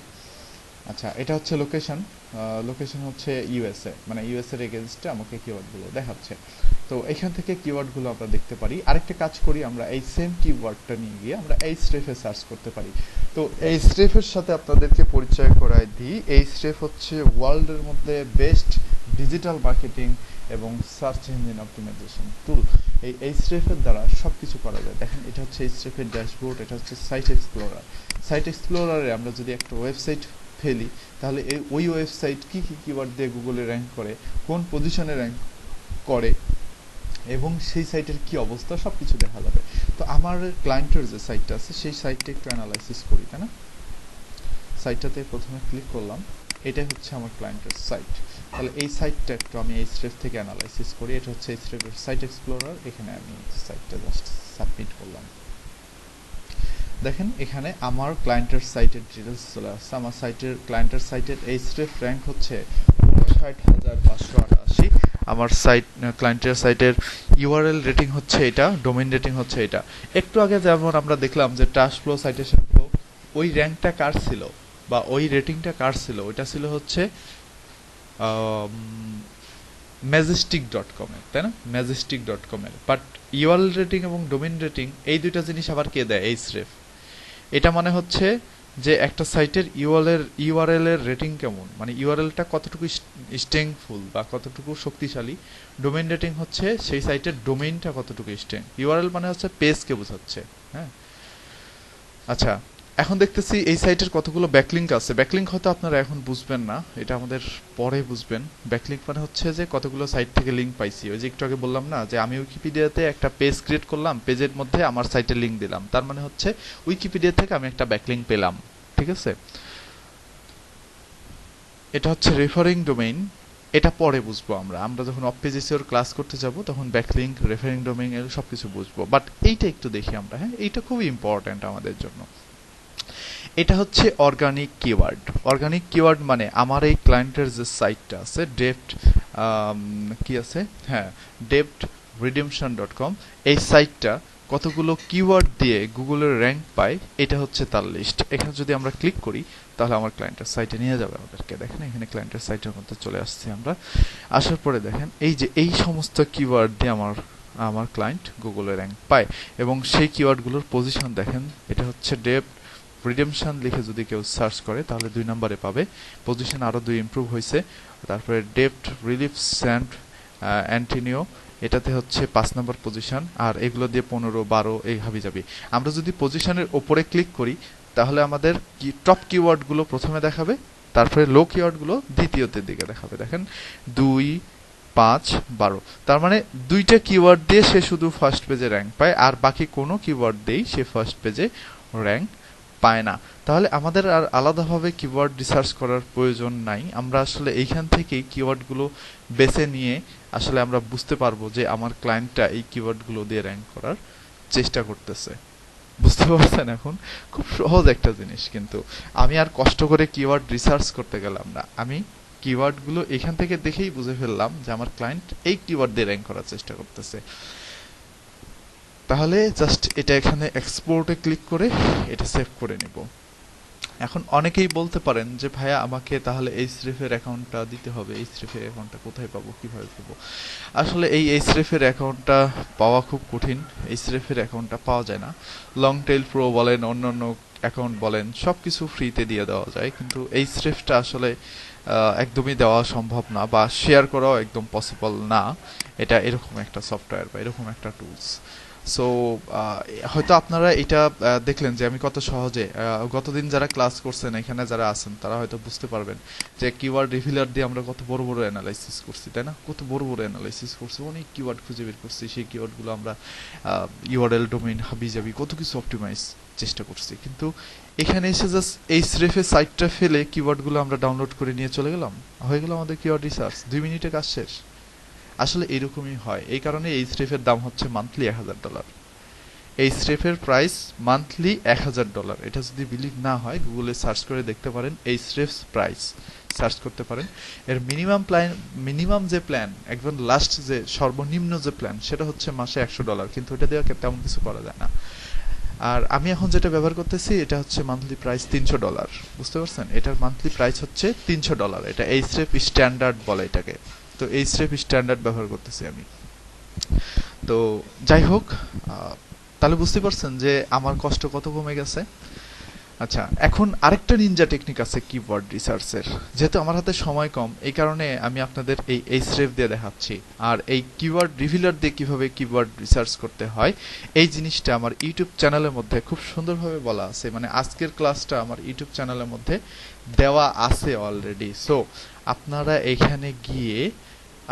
আচ্ছা, এটা হচ্ছে লোকেশন হচ্ছে ইউএসএ, মানে ইউএসএর এগেনস্টে আমাকে কিওয়ার্ডগুলো দেখাচ্ছে। তো এখান থেকে কিওয়ার্ডগুলো আমরা দেখতে পারি। আরেকটা কাজ করি, আমরা এই সেম কিওয়ার্ডটা নিয়ে গিয়ে আমরা এইচরেফে সার্চ করতে পারি। তো এইচরেফের সাথে আপনাদেরকে পরিচয় করায় দিই। এইচরেফ হচ্ছে ওয়ার্ল্ডের মধ্যে বেস্ট ডিজিটাল মার্কেটিং এবং সার্চ ইঞ্জিন অপটিমাইজেশন টুল। এই এইচরেফের দ্বারা সব কিছু করা যায়। দেখেন, এটা হচ্ছে এইচরেফের ড্যাশবোর্ড, এটা হচ্ছে সাইট এক্সপ্লোরার। সাইট এক্সপ্লোরারে আমরা যদি একটা ওয়েবসাইট ফেলি, তাহলে ওই ওয়েবসাইট কী কী কিওয়ার্ড দিয়ে গুগলে র্যাঙ্ক করে, কোন পজিশনে র্যাঙ্ক করে এবং সেই সাইটের কি অবস্থা, সব কিছু দেখা যাবে। তো আমার ক্লায়েন্টের যে সাইটটা আছে সেই সাইটটা একটু অ্যানালাইসিস করি, তাই না? সাইটটাতে প্রথমে ক্লিক করলাম, এটাই হচ্ছে আমার ক্লায়েন্টের সাইট। তাহলে এই সাইটটা একটু আমি এইচরেফ থেকে অ্যানালাইসিস করি। এটা হচ্ছে এইচরেফের সাইট এক্সপ্লোরার, এখানে আমি সাইটটা জাস্ট সাবমিট করলাম। দেখেন এখানে আমার ক্লায়েন্টের সাইটের ডিটেলস চলে আসছে। আমার সাইটের ক্লায়েন্টের সাইটের এইচরেফ র্যাঙ্ক হচ্ছে ৫৯,৫৮৮। আমার সাইট ক্লায়েন্টের সাইটের ইউআরএল রেটিং হচ্ছে এটা, ডোমেইন রেটিং হচ্ছে এটা। একটু আগে যেমন আমরা দেখলাম যে ট্রাস্ট ফ্লো, সাইটেশন ফ্লো, ওই র্যাঙ্কটা কার ছিল বা ওই রেটিংটা কার ছিল, ওইটা ছিল হচ্ছে ম্যাজেস্টিক.com এর, তাই না? ম্যাজেস্টিক.com এর। বাট ইউআরএল রেটিং এবং ডোমেইন রেটিং এই দুইটা জিনিস আবার কে দেয়? এইচরেফ। এটা মানে হচ্ছে যে একটা সাইটের ইউআরএল এর রেটিং কেমন, মানে ইউআরএলটা কতটুকু স্ট্রেংথফুল বা কতটুকু শক্তিশালী। ডোমেইন রেটিং হচ্ছে সেই সাইটের ডোমেইনটা কতটুকু স্ট্রেং। ইউআরএল মানে হচ্ছে পেজকে বোঝাচ্ছে। হ্যাঁ, আচ্ছা, এখন দেখতেছি এই সাইটের কতগুলো ব্যাকলিঙ্ক আছে। ব্যাকলিঙ্ক হয়তো আপনারা এখন বুঝবেন না, এটা আমাদের পরে বুঝবেন। ব্যাকলিঙ্ক মানে হচ্ছে যে কতগুলো সাইট থেকে লিঙ্ক পাইছি। ওই যে একটু আগে বললাম না যে আমি উইকিপিডিয়াতে একটা পেজ ক্রিয়েট করলাম, পেজের মধ্যে আমার সাইটের লিঙ্ক দিলাম, তার মানে হচ্ছে উইকিপিডিয়া থেকে আমি একটা ব্যাকলিঙ্ক পেলাম। ঠিক আছে, এটা হচ্ছে রেফারিং ডোমেইন। এটা পরে বুঝবো আমরা যখন অফ পেজ এসইও ক্লাস করতে যাব তখন ব্যাকলিঙ্ক, রেফারিং ডোমেইন এর সবকিছু বুঝবো। বাট এইটা একটু দেখি আমরা। হ্যাঁ, এইটা খুবই ইম্পর্টেন্ট আমাদের জন্য। এটা হচ্ছে অর্গানিক কিওয়ার্ড। অর্গানিক কিওয়ার্ড মানে আমার এই ক্লায়েন্টের যে সাইটটা আছে ডেপ্ট, কি আছে, হ্যাঁ, ডেপ্ট রিডিমশন.com, এই সাইটটা কতগুলো কিওয়ার্ড দিয়ে গুগলের র্যাঙ্ক পায়, এটা হচ্ছে তার লিস্ট। এখানে যদি আমরা ক্লিক করি তাহলে আমার ক্লায়েন্টের সাইটে নিয়ে যাবে আমাদেরকে। দেখেন এখানে ক্লায়েন্টের সাইটের মধ্যে চলে আসছি আমরা। আসার পরে দেখেন এই যে এই সমস্ত কিওয়ার্ড দিয়ে আমার ক্লায়েন্ট গুগলে র্যাঙ্ক পায় এবং সেই কিওয়ার্ডগুলোর পজিশন দেখেন। এটা হচ্ছে ডেপ্ট রিডেমশন লিখে যদি কেউ সার্চ করে তাহলে 2 নম্বরে পাবে, পজিশন আরো 2 ইমপ্রুভ হয়েছে। তারপরে ডেপ্ট রিলিফ সেন্ট অ্যান্টিনিও, এটাতে হচ্ছে 5 নম্বর পজিশন, আর এগুলো দিয়ে 15, 12 এই হাবি যাবি। আমরা যদি পজিশনের উপরে ক্লিক করি তাহলে আমাদের টপ কিওয়ার্ডগুলো প্রথমে দেখাবে, তারপরে লো কিওয়ার্ডগুলো দ্বিতীয়তের দিকে দেখাবে। দেখেন 2, 5, 12, তার মানে 2টা কিওয়ার্ড দিয়ে সে শুধু ফার্স্ট পেজে র্যাঙ্ক পায়, আর বাকি কোনো কিওয়ার্ড দিয়েই সে ফার্স্ট পেজে র্যাঙ্ক পায় না। তাহলে আমাদের আর আলাদাভাবে কিওয়ার্ড রিসার্চ করার প্রয়োজন নাই। আমরা আসলে এইখান থেকেই কিওয়ার্ডগুলো বেছে নিয়ে আসলে আমরা বুঝতে পারবো যে আমার ক্লায়েন্টটা এই কিওয়ার্ডগুলো দিয়ে র্যাঙ্ক করার চেষ্টা করতেছে। বুঝতে পারছেন? এখন খুব সহজ একটা জিনিস, কিন্তু আমি আর কষ্ট করে কিওয়ার্ড রিসার্চ করতে গেলাম না। আমি কিওয়ার্ডগুলো এখান থেকে দেখেই বুঝে ফেললাম যে আমার ক্লায়েন্ট এই কিওয়ার্ড দিয়ে র্যাঙ্ক করার চেষ্টা করতেছে। তাহলে জাস্ট এটা এখানে এক্সপোর্টে ক্লিক করে এটা সেভ করে নিব। এখন অনেকেই বলতে পারেন যে ভাইয়া আমাকে তাহলে এইচরেফের অ্যাকাউন্টটা দিতে হবে, এইচরেফের অ্যাকাউন্টটা কোথায় পাবো, কিভাবে পাবো? আসলে এই এইচরেফের অ্যাকাউন্টটা পাওয়া খুব কঠিন। এইচরেফের অ্যাকাউন্টটা পাওয়া যায় না। লং টেইল প্রো বলেন, অন্যান্য অ্যাকাউন্ট বলেন, সবকিছু ফ্রিতে দিয়ে দেওয়া যায়, কিন্তু এইচরেফটা আসলে একদমই দেওয়া সম্ভব না বা শেয়ার করাও একদম পসিবল না। এটা এরকম একটা সফটওয়্যার বা এরকম একটা টুলস। সো হয়তো আপনারা এটা দেখলেন যে আমি কত সহজে, গতদিন যারা ক্লাস করছেন এখানে যারা আছেন তারা হয়তো বুঝতে পারবেন যে কিওয়ার্ড রিভিলার দিয়ে আমরা কত বড় বড় অ্যানালাইসিস করছি, তাই না? কত বড় বড় অ্যানালাইসিস করছি, অনেক কিওয়ার্ড খুঁজে বের করছি। সেই কিওয়ার্ডগুলো আমরা ইউআরএল, ডোমেইন, হাবিজাবি কত কিছু অপটিমাইজ চেষ্টা করছি, কিন্তু এখানে এসে জাস্ট এইচরেফের সাইটটা ফেলে কিওয়ার্ডগুলো আমরা ডাউনলোড করে নিয়ে চলে গেলাম, হয়ে গেল আমাদের কিওয়ার্ড রিসার্চ, 2 মিনিটে কাজ শেষ। আসলে এরকমই হয়। এই কারণে এইচরেফের দাম হচ্ছে মান্থলি $1000। এইচরেফের price monthly $1000। এটা যদি বিলিভ না হয় গুগলে সার্চ করে দেখতে পারেন, এইচরেফস প্রাইস সার্চ করতে পারেন। এর মিনিমাম যে প্ল্যান, একদম লাস্ট যে সর্বনিম্ন যে প্ল্যান, সেটা হচ্ছে মাসে $100, কিন্তু এটা দিয়ে তেমন কিছু করা যায় না। আর আমি এখন যেটা ব্যবহার করতেছি এটা হচ্ছে মান্থলি প্রাইস $300। বুঝতে পারছেন? এটার মান্থলি প্রাইস হচ্ছে $300। এটা এইচরেফ স্ট্যান্ডার্ড বলে এটাকে। তো এইচরেফ স্ট্যান্ডার্ড ব্যবহার করতেছি আমি। তো যাই হোক, তাহলে বুঝতে পারছেন যে আমার কষ্ট কত কমে গেছে। আচ্ছা, এখন আরেকটা নিনজা টেকনিক আছে কিওয়ার্ড রিসার্চের। যেহেতু আমার হাতে সময় কম, এই কারণে আমি আপনাদের এই এইচরেফ দিয়ে দেখাচ্ছি। আর এই কিওয়ার্ড রিভিলার দিয়ে কিভাবে কিওয়ার্ড রিসার্চ করতে হয় এই জিনিসটা আমার ইউটিউব চ্যানেলের মধ্যে খুব সুন্দরভাবে বলা আছে। মানে আজকের ক্লাসটা আমার ইউটিউব চ্যানেলের মধ্যে দেওয়া আছে অলরেডি। সো আপনারা এখানে গিয়ে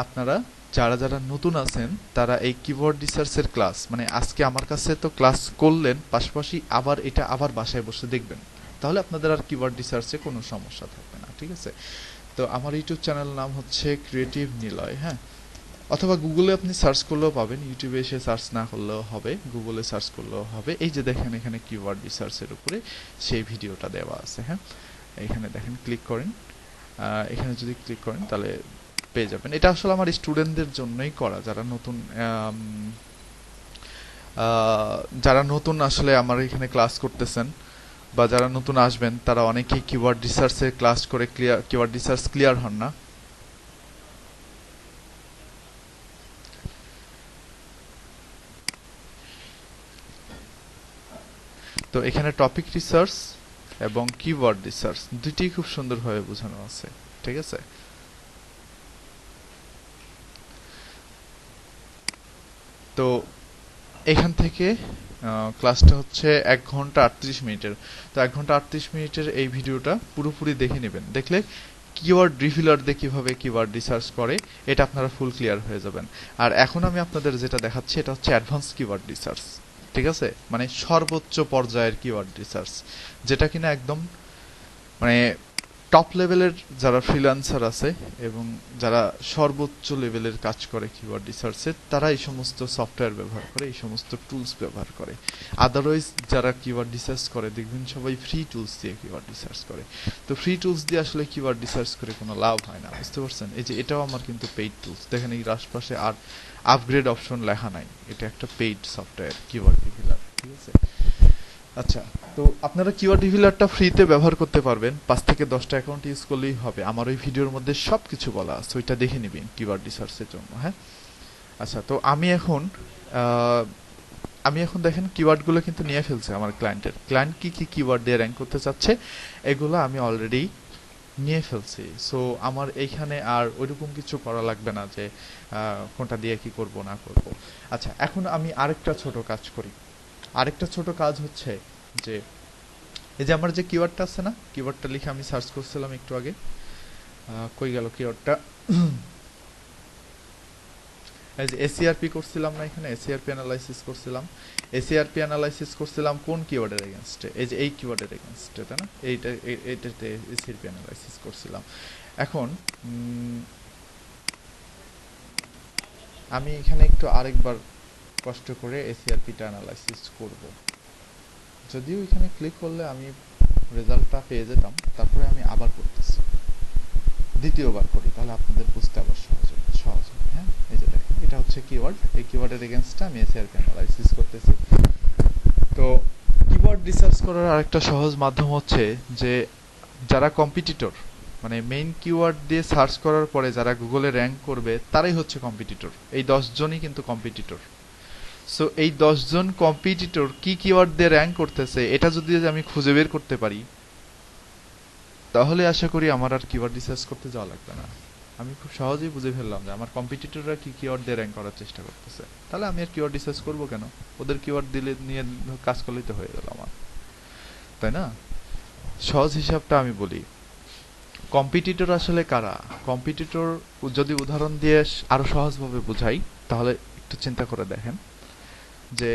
আপনারা যারা যারা নতুন আছেন তারা এই কিওয়ার্ড রিসার্চের ক্লাস, মানে আজকে আমার কাছে তো ক্লাস করলেন, পাশাপাশি আবার এটা আবার বাসায় বসে দেখবেন, তাহলে আপনাদের আর কিওয়ার্ড রিসার্চে কোনো সমস্যা থাকবে না। ঠিক আছে? তো আমার ইউটিউব চ্যানেল নাম হচ্ছে ক্রিয়েটিভ নিলয়। হ্যাঁ, অথবা গুগলে আপনি সার্চ করলেও পাবেন, ইউটিউবে এসে সার্চ না করলেও হবে, গুগলে সার্চ করলেও হবে। এই যে দেখেন এখানে কিওয়ার্ড রিসার্চের উপরে সেই ভিডিওটা দেওয়া আছে। হ্যাঁ, এখানে দেখেন, ক্লিক করেন, এখানে যদি ক্লিক করেন তাহলে পেয়ে যাবেন। এটা আসলে আমার স্টুডেন্টদের জন্যই করা, যারা নতুন আসলে আমার এখানে ক্লাস করতেছেন বা যারা নতুন আসবেন, তারা অনেকেই কিওয়ার্ড রিসার্চে ক্লাস করে কিওয়ার্ড রিসার্চ ক্লিয়ার হন না। তো এখানে টপিক রিসার্চ এবং কিওয়ার্ড রিসার্চ দুইটি খুব সুন্দরভাবে বোঝানো আছে, ঠিক আছে। তো এখান থেকে ক্লাসটা হচ্ছে 1 ঘন্টা 38 মিনিটের। তো 1 ঘন্টা 38 মিনিটের এই ভিডিওটা পুরোপুরি দেখে নেবেন, দেখলে কিওয়ার্ড রিফিলার দিয়ে কিভাবে কিওয়ার্ড রিসার্চ করে এটা আপনারা ফুল ক্লিয়ার হয়ে যাবেন। আর এখন আমি আপনাদের যেটা দেখাচ্ছি এটা হচ্ছে অ্যাডভান্স কিওয়ার্ড রিসার্চ, ঠিক আছে, মানে সর্বোচ্চ পর্যায়ের কিওয়ার্ড রিসার্চ, যেটা কিনা একদম মানে টপ লেভেলের যারা ফ্রিল্যান্সার আছে এবং যারা সর্বোচ্চ লেভেলের কাজ করে কিওয়ার্ড রিসার্চে, তারা এই সমস্ত সফটওয়্যার ব্যবহার করে, এই সমস্ত টুলস ব্যবহার করে। আদারওয়াইজ যারা কিওয়ার্ড রিসার্চ করে দেখবেন সবাই ফ্রি টুলস দিয়ে কিওয়ার্ড রিসার্চ করে। তো ফ্রি টুলস দিয়ে আসলে কিওয়ার্ড রিসার্চ করে কোনো লাভ হয় না, বুঝতে পারছেন। এই যে এটাও আমার কিন্তু পেইড টুলস, দেখেন এই আশপাশে আর আপগ্রেড অপশন লেখা নাই, এটা একটা পেইড সফটওয়্যার কিওয়ার্ড রিভিলার, ঠিক আছে। আচ্ছা, তো আপনারা কিওয়ার্ড রিভিলারটা ফ্রিতে ব্যবহার করতে পারবেন, 5 থেকে 10টা অ্যাকাউন্ট ইউজ করলেই হবে। আমার ওই ভিডিওর মধ্যে সবকিছু বলা আছে, ওইটা দেখে নেবেন কিওয়ার্ড রিসার্চের জন্য। হ্যাঁ, আচ্ছা, তো আমি এখন দেখেন কিওয়ার্ডগুলো কিন্তু নিয়ে ফেলছে আমার ক্লায়েন্ট কি কি কিওয়ার্ড দিয়ে র্যাঙ্ক করতে চাচ্ছে এগুলো আমি অলরেডি নিয়ে ফেলছি। সো আমার এইখানে আর ওইরকম কিছু করা লাগবে না যে কোনটা দিয়ে কি করব না করব। আচ্ছা, এখন আমি আরেকটা ছোট কাজ করি। আরেকটা ছোট কাজ হচ্ছে যে এই যে আমার যে কিওয়ার্ডটা আছে না, কিওয়ার্ডটা লিখে আমি সার্চ করছিলাম একটু আগে, কই গেল কিওয়ার্ডটা, এই যে এসিআরপি করছিলাম না, এখানে এসিআরপি অ্যানালাইসিস করছিলাম কোন কিওয়ার্ডের এগেইনস্টে, এই যে এই কিওয়ার্ডের এগেইনস্টে, তাই না, এইটাতে এসিআরপি অ্যানালাইসিস করছিলাম। এখন আমি এখানে একটু আরেকবার কষ্ট করে এসিআরপিটা অ্যানালাইসিস করব। যদিও এখানে ক্লিক করলে আমি রেজাল্টটা পেয়ে যেতাম, তারপরে আমি আবার করতেছি, দ্বিতীয়বার করি, তাহলে আপনাদের বুঝতে আবার সহজ হবে। হ্যাঁ, এই যে দেখেন এটা হচ্ছে কিওয়ার্ড, এই কিওয়ার্ডের এগেইনস্টে আমি এসিআরপি অ্যানালাইসিস করতেছি। তো কিওয়ার্ড রিসার্চ করার আরেকটা সহজ মাধ্যম হচ্ছে যে যারা কম্পিটিটর, মানে মেইন কিওয়ার্ড দিয়ে সার্চ করার পরে যারা গুগলে র্যাঙ্ক করবে তারাই হচ্ছে কম্পিটিটর। এই 10 জনই কিন্তু কম্পিটিটর। সো এই 10 জন কম্পিটিটর কি কিওয়ার্ড দিয়ে র্যাঙ্ক করতেছে এটা যদি আমি খুঁজে বের করতে পারি, তাহলে আশা করি আমার আর কিওয়ার্ড রিসার্চ করতে যাওয়া লাগবে না। আমি খুব সহজেই বুঝে ফেললাম যে আমার কম্পিটিটররা কি কিওয়ার্ড দিয়ে র্যাঙ্ক করার চেষ্টা করতেছে, তাহলে আমি আর কিওয়ার্ড রিসার্চ করবো কেন, ওদের কিওয়ার্ড দিলে নিয়ে কাজ করলেই তো হয়ে গেল আমার, তাই না। সহজ হিসাবটা আমি বলি, কম্পিটিটর আসলে কারা। কম্পিটিটর যদি উদাহরণ দিয়ে আরো সহজভাবে বুঝাই, তাহলে একটু চিন্তা করে দেখেন যে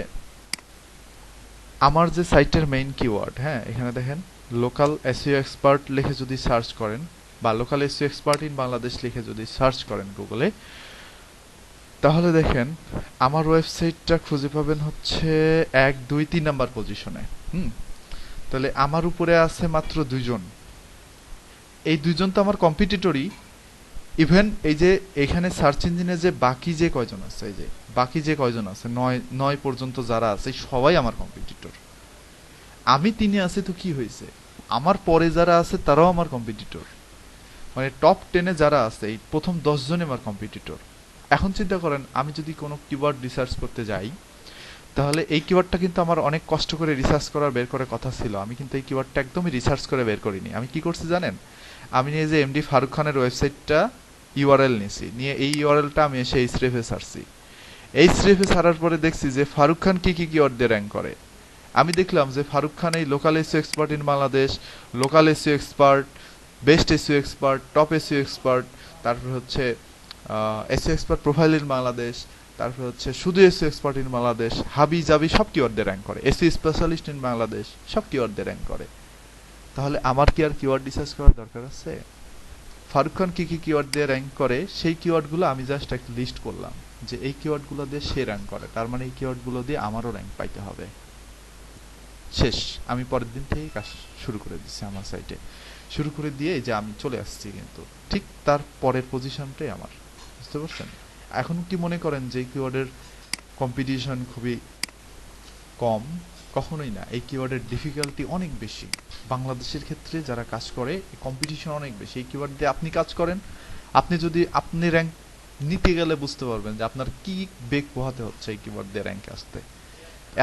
আমার যে সাইটের মেইন কিওয়ার্ড, হ্যাঁ, এখানে দেখেন লোকাল এসইও এক্সপার্ট লিখে যদি সার্চ করেন বা local SEO expert in Bangladesh লিখে যদি সার্চ করেন গুগলে, তাহলে দেখেন আমার ওয়েবসাইটটা খুঁজে পাবেন হচ্ছে 1, 2, 3 নাম্বার পজিশনে। তাহলে আমার উপরে আছে মাত্র 2 জন, এই 2 জন তো আমার কম্পিটিটরই। ইভেন এই যে এখানে সার্চ ইঞ্জিনে যে বাকি যে কয়জন আছে, এই যে বাকি যে কয়জন আছে 9 পর্যন্ত যারা আছে সবাই আমার কম্পিটিটর। আমি 3-এ আছি তো কি হয়েছে, আমার পরে যারা আছে তারাও আমার কম্পিটিটর, মানে টপ 10-এ যারা আছে এই প্রথম 10 জনই আমার কম্পিটিটর। এখন চিন্তা করেন আমি যদি কোনো কিওয়ার্ড রিসার্চ করতে যাই, তাহলে এই কিওয়ার্ডটা কিন্তু আমার অনেক কষ্ট করে রিসার্চ করার বের করার কথা ছিল, আমি কিন্তু এই কিওয়ার্ডটা একদমই রিসার্চ করে বের করিনি। আমি কি করছি জানেন, আমি নিয়ে যে এমডি ফারুক খানের ওয়েবসাইটটা ইউআরএল নিয়েছি, নিয়ে এই ইউআরএলটা আমি এসে এইচরেফে সারছি। এইচরেফে সারার পরে দেখছি যে ফারুক খান কি কি কিওয়ার্ড দিয়ে র্যাঙ্ক করে। আমি দেখলাম যে ফারুক খান এই local SEO expert in Bangladesh, local SEO expert, best SEO expert, top SEO expert, তারপর হচ্ছে SEO expert profile in Bangladesh, তারপর হচ্ছে শুধু এসইও এক্সপার্ট ইন বাংলাদেশ, হাবি জাবি সব কিওয়ার্ড দিয়ে র্যাঙ্ক করে, এসইও স্পেশালিস্ট ইন বাংলাদেশ সব কিওয়ার্ড দিয়ে র্যাঙ্ক করে। তাহলে আমার কি আর কিওয়ার্ড রিসার্চ করার দরকার আছে? ফারুক খান কি কি কিওয়ার্ড দিয়ে র্যাঙ্ক করে সেই কিওয়ার্ডগুলো আমি জাস্ট একটা লিস্ট করলাম যে এই কিওয়ার্ডগুলো দিয়ে সে র্যাঙ্ক করে, তার মানে এই কিওয়ার্ডগুলো দিয়ে আমারও র্যাঙ্ক পাইতে হবে। শেষ। আমি পরের দিন থেকেই কাজ শুরু করে দিচ্ছি আমার সাইটে, শুরু করে দিয়ে যে আমি চলে আসছি, কিন্তু ঠিক তার পরের পজিশনটাই আমার, বুঝতে পারছেন? এখন কি মনে করেন যে কিওয়ার্ডের কম্পিটিশন খুবই কম? কখনোই না, এই কিওয়ার্ডের ডিফিকাল্টি অনেক বেশি। বাংলাদেশের ক্ষেত্রে যারা কাজ করে কম্পিটিশন অনেক বেশি। এই কিওয়ার্ড দিয়ে আপনি কাজ করেন, আপনি যদি আপনি র্যাঙ্ক নিতে গেলে বুঝতে পারবেন যে আপনার কি বেগ পোহাতে হচ্ছে এই কিওয়ার্ড দিয়ে র্যাঙ্কে আসতে।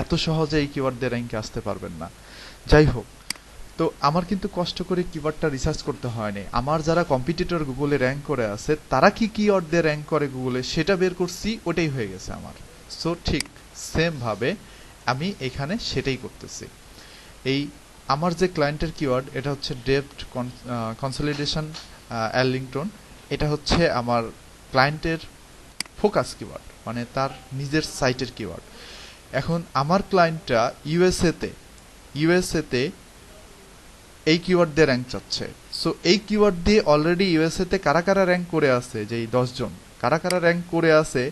এত সহজে এই কিওয়ার্ড দিয়ে র্যাঙ্কে আসতে পারবেন না। যাই হোক, তো আমার কিন্তু কষ্ট করে কিওয়ার্ডটা রিসার্চ করতে হয়নি। আমার যারা কম্পিটিটর গুগলে র্যাঙ্ক করে আছে তারা কি কিওয়ার্ড দিয়ে র্যাঙ্ক করে গুগলে সেটা বের করছি, ওটাই হয়ে গেছে আমার। সো ঠিক সেম ভাবে আমি এখানে সেটাই করতেছি। এই আমার যে ক্লায়েন্টের কিওয়ার্ড, এটা হচ্ছে ডেপ্থ কনসলিডেশন এর্লিংটন। এটা হচ্ছে আমার ক্লায়েন্টের ফোকাস কিওয়ার্ড, মানে তার নিজের সাইটের কিওয়ার্ড। এখন আমার ক্লায়েন্টটা ইউএসএতে এই কিওয়ার্ড দিয়ে র্যাঙ্ক চাচ্ছে। সো এই কিওয়ার্ড দিয়ে অলরেডি ইউএসএতে কারা কারা র্যাঙ্ক করে আছে, যে এই 10 জন কারা কারা র্যাঙ্ক করে আছে,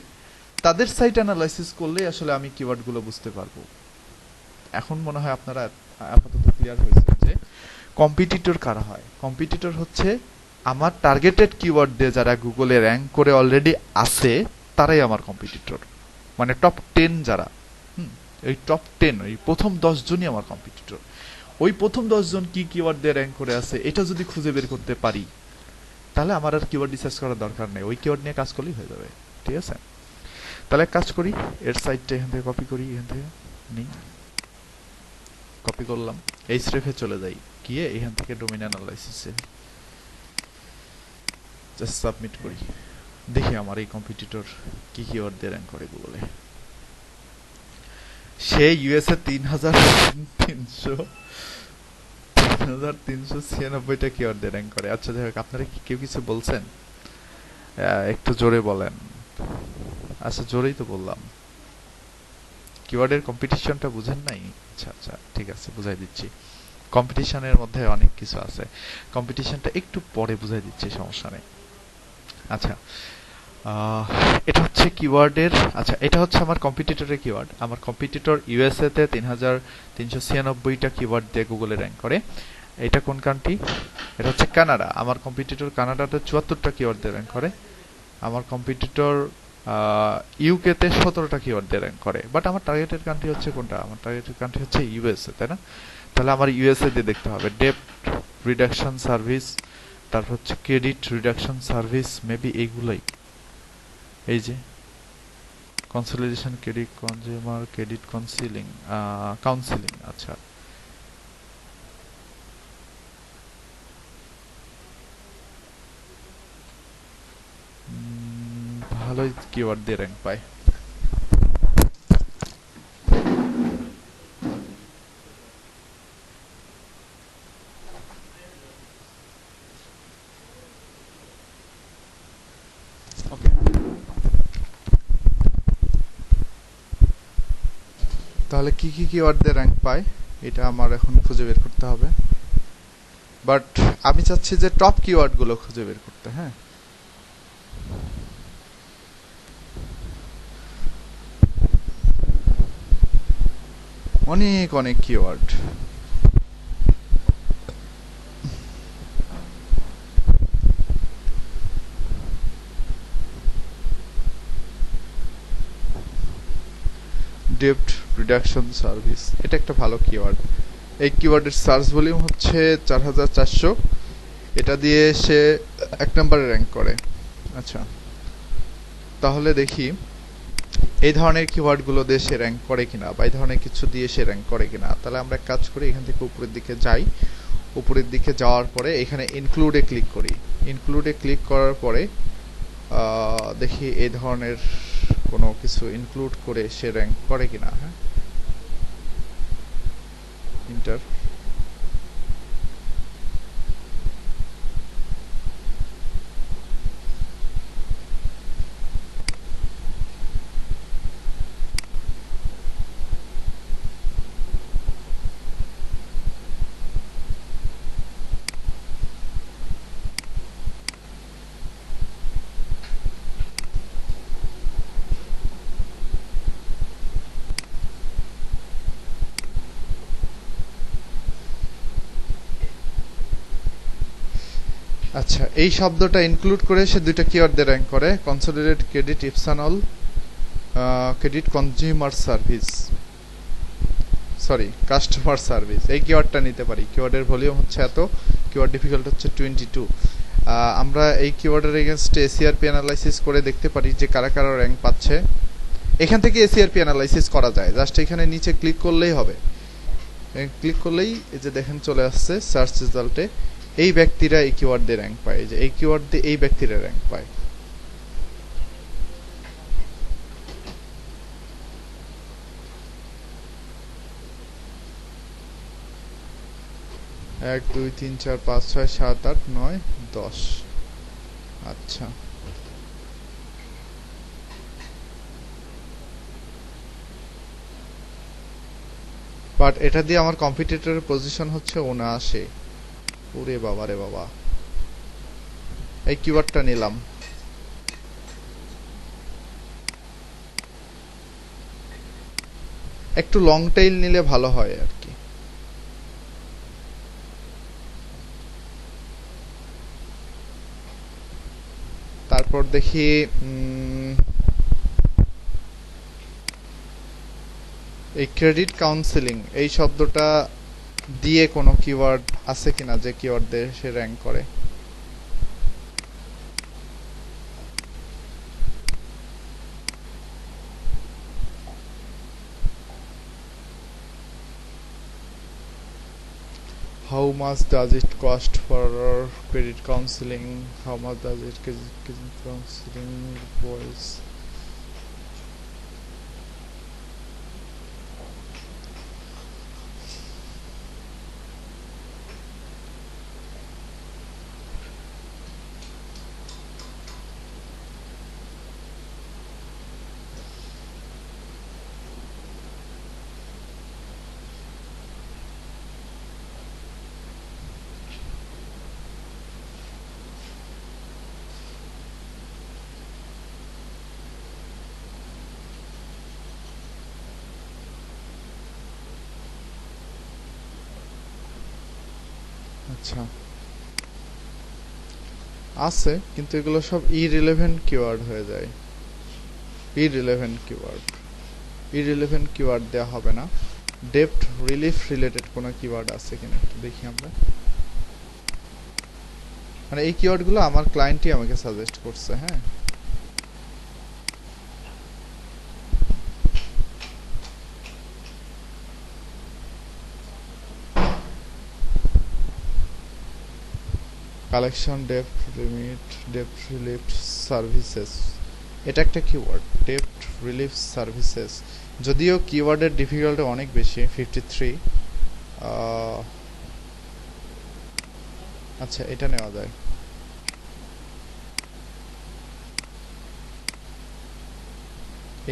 তাদের সাইট অ্যানালাইসিস করলেই আসলে আমি কিওয়ার্ডগুলো বুঝতে পারবো। এখন মনে হয় আপনারা আপাতত ক্লিয়ার হয়েছে যে কম্পিটিটর কারা হয়। কম্পিটিটর হচ্ছে আমার টার্গেটেড কিওয়ার্ড দিয়ে যারা গুগলে র্যাঙ্ক করে অলরেডি আছে, তারাই আমার কম্পিটিটর, মানে টপ 10 যারা। এই টপ 10, ওই প্রথম 10 জনই আমার কম্পিটিটর। ওই প্রথম 10 জন কি কিওয়ার্ড দিয়ে র্যাঙ্ক করে আছে এটা যদি খুঁজে বের করতে পারি, তাহলে আমার আর কিওয়ার্ড রিসার্চ করার দরকার নেই, ওই কিওয়ার্ড নিয়ে কাজ করলেই হয়ে যাবে। ঠিক আছে, তাহলে কাজ করি, এর সাইটটা এখান থেকে কপি করি, এখান থেকে নিই, কপি করলাম, এই স্রেফে চলে যাই, গিয়ে এখান থেকে ডোমেইন অ্যানালাইসিসে জাস্ট সাবমিট করি। দেখি আমার এই কম্পিটিটর কি কিওয়ার্ড দিয়ে র্যাঙ্ক করে গুগলে। সে ইউএসএ 3,396টা কিওয়ার্ড দিয়ে র্যাঙ্ক করে। আচ্ছা যাই হোক, আপনারা কি কেউ কিছু বলছেন? একটু জোরে বলেন। আচ্ছা জোরেই তো বললাম। কিওয়ার্ডের কম্পিটিশনটা বুঝেন নাই? আচ্ছা আচ্ছা ঠিক আছে, বুঝাই দিচ্ছি। কম্পিটিশনের মধ্যে অনেক কিছু আছে, কম্পিটিশনটা একটু পরে বুঝাই দিচ্ছি, সমস্যা নেই। আচ্ছা, এটা হচ্ছে কিওয়ার্ডের, আচ্ছা এটা হচ্ছে আমার কম্পিটিটরের কিওয়ার্ড। আমার কম্পিটিটর ইউএসএ তে 3,396টা কিওয়ার্ড দিয়ে গুগলে র্যাঙ্ক করে। এটা কোন কান্ট্রি? এটা হচ্ছে কানাডা। আমার কম্পিটিটর কানাডাতে 74টা কিওয়ার্ড দিয়ে র্যাঙ্ক করে। আমার কম্পিটিটর ইউকে তে 17টা কিওয়ার্ড দিয়ে র্যাঙ্ক করে। বাট আমার টার্গেটেড কান্ট্রি হচ্ছে কোনটা? আমার টার্গেটেড কান্ট্রি হচ্ছে ইউএসএ, তাই না? তাহলে আমার ইউএসএ দিয়ে দেখতে হবে ডেপ্থ রিডাকশন সার্ভিস, তারপর হচ্ছে ক্রেডিট রিডাকশন সার্ভিস, মেবি এইগুলাই। এই যে consolidation, credit consumer, credit counselling. আচ্ছা, ভালোই কিওয়ার্ড দিয়ে র্যাঙ্ক পায়। ওকে, তাহলে কি কি কিওয়ার্ড দিয়ে র্যাঙ্ক পায় এটা আমার এখন খুঁজে বের করতে হবে। বাট আমি চাচ্ছি যে টপ কিওয়ার্ড গুলো খুঁজে বের করতে। হ্যাঁ, অনেক অনেক কিওয়ার্ড। ডেপ্থ রিডাকশন সার্ভিস, এটা একটা ভালো কিওয়ার্ড। এই কিওয়ার্ডের সার্চ ভলিউম হচ্ছে 4,400। এটা দিয়ে সে 1 নম্বরে র্যাঙ্ক করে। আচ্ছা, তাহলে দেখি এই ধরনের কিওয়ার্ডগুলো দিয়ে সে র্যাঙ্ক করে কিনা, বা এই ধরনের কিছু দিয়ে সে র্যাঙ্ক করে কিনা। তাহলে আমরা এক কাজ করি, এখান থেকে উপরের দিকে যাই। উপরের দিকে যাওয়ার পরে এখানে ইনক্লুডে ক্লিক করি। ইনক্লুডে ক্লিক করার পরে দেখি এই ধরনের কোনো কিছু ইনক্লুড করে সে র্যাঙ্ক করে কিনা। হ্যাঁ, ইন্টার। আচ্ছা, এই শব্দটা ইনক্লুড করে সে দুইটা কিওয়ার্ড দিয়ে র্যাঙ্ক করে, কনসলিডেট ক্রেডিট ইপসানল credit consumer service, sorry customer service, এই কিওয়ার্ডটা নিতে পারি। কিওয়ার্ডের ভলিউম হচ্ছে এত, কিওয়ার্ড ডিফিকাল্ট হচ্ছে 22। আমরা এই কিওয়ার্ডের এগেনস্টে এসিআরপি অ্যানালাইসিস করে দেখতে পারি যে কারা কারা র্যাঙ্ক পাচ্ছে। এখান থেকে এসিআরপি অ্যানালাইসিস করা যায়, জাস্ট এখানে নিচে ক্লিক করলেই হবে। ক্লিক করলেই এই যে দেখেন চলে আসছে সার্চ রেজাল্টে এই ব্যক্তিরা এই কিওয়ার্ড দিয়ে র্যাঙ্ক পায়, যে এই কিওয়ার্ড দিয়ে এই ব্যক্তিরা র্যাঙ্ক পায়। 1 2 3 4 5 6 7 8 9 10। আচ্ছা, বাট এটা দিয়ে আমার কম্পিটিটরের পজিশন হচ্ছে 79। ওরে বাবা রে বাবা, এই কিওয়ার্ডটা নিলাম। একটু লং টেইল নিলে ভালো হয় আর কি। তারপর দেখি এই ক্রেডিট কাউন্সেলিং এই শব্দটা দিয়ে কোনো কিওয়ার্ড আছে কিনা যে কিওয়ার্ড দিয়ে সে র্যাঙ্ক করে। How much does it cost for credit counseling? How much does it credit counseling requires? আচ্ছা, আছে কিন্তু এগুলো সব ইরিলেভেন্ট কিওয়ার্ড হয়ে যায়। ইরিলেভেন্ট কিওয়ার্ড দেওয়া হবে না। ডেপ্ট রিলিফ রিলেটেড কোনো কিওয়ার্ড আছে কিনা একটু দেখি আমরা। মানে এই কিওয়ার্ডগুলো আমার ক্লায়েন্টই আমাকে সাজেস্ট করছে। হ্যাঁ, কালেকশন ডেপ্ট লিমিট ডেপ্ট রিলিফ সার্ভিসেস, এটা একটা কিওয়ার্ড, ডেপ্ট রিলিফ সার্ভিসেস। যদিও কিওয়ার্ডের ডিফিকাল্টি অনেক বেশি, 53। আচ্ছা, এটা নেওয়া যায়।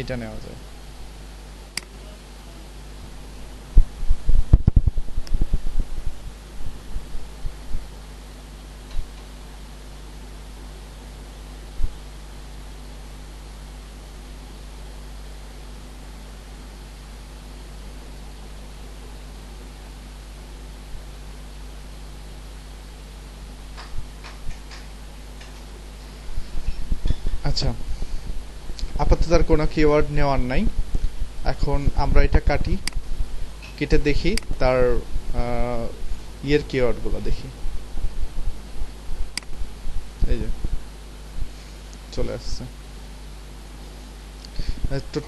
এটা নেওয়া যায়। আচ্ছা, আপাতত আর কোনো কিওয়ার্ড নেওয়ার নাই। এখন আমরা এটা কাটি, কেটে দেখি তার ইয়ের কিওয়ার্ডগুলো দেখি। এই যে চলে আসছে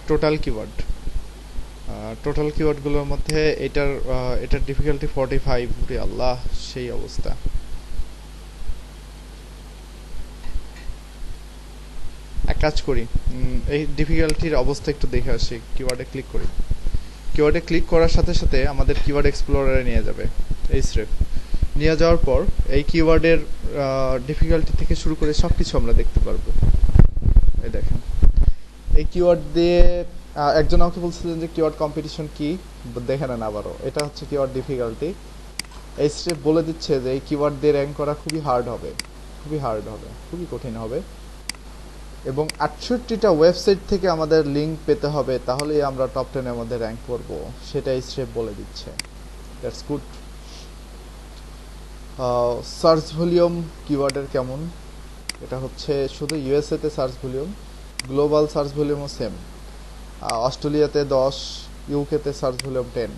টোটাল কিওয়ার্ড। টোটাল কিওয়ার্ডগুলোর মধ্যে এটার ডিফিকাল্টি 45। রে আল্লাহ, সেই অবস্থা। এক কাজ করি, এই ডিফিকাল্টির অবস্থা একটু দেখে আসি। কিওয়ার্ডে ক্লিক করি। কিওয়ার্ডে ক্লিক করার সাথে সাথে আমাদের কিওয়ার্ড এক্সপ্লোরারে নিয়ে যাবে। এই স্রেফ নিয়ে যাওয়ার পর এই কিওয়ার্ডের ডিফিকাল্টি থেকে শুরু করে সব কিছু আমরা দেখতে পারবো। এই দেখেন, এই কিওয়ার্ড দিয়ে একজন আমাকে বলছিলেন যে কিওয়ার্ড কম্পিটিশন কি, দেখে নেন আবারও। এটা হচ্ছে কিওয়ার্ড ডিফিকাল্টি। এই স্টেপ বলে দিচ্ছে যে এই কিওয়ার্ড দিয়ে র্যাঙ্ক করা খুবই হার্ড হবে, খুবই কঠিন হবে, এবং 68টা ওয়েবসাইট থেকে আমাদের লিঙ্ক পেতে হবে, তাহলেই আমরা টপ 10-এর মধ্যে র্যাঙ্ক করব। সেটাই স্টেপ বলে দিচ্ছে। That's good. সার্চ ভলিউম কিওয়ার্ডের কেমন, এটা হচ্ছে শুধু ইউএসএতে সার্চ ভলিউম, গ্লোবাল সার্চ ভলিউমও সেম। অস্ট্রেলিয়াতে 10, ইউকেতে সার্চ ভলিউম 10।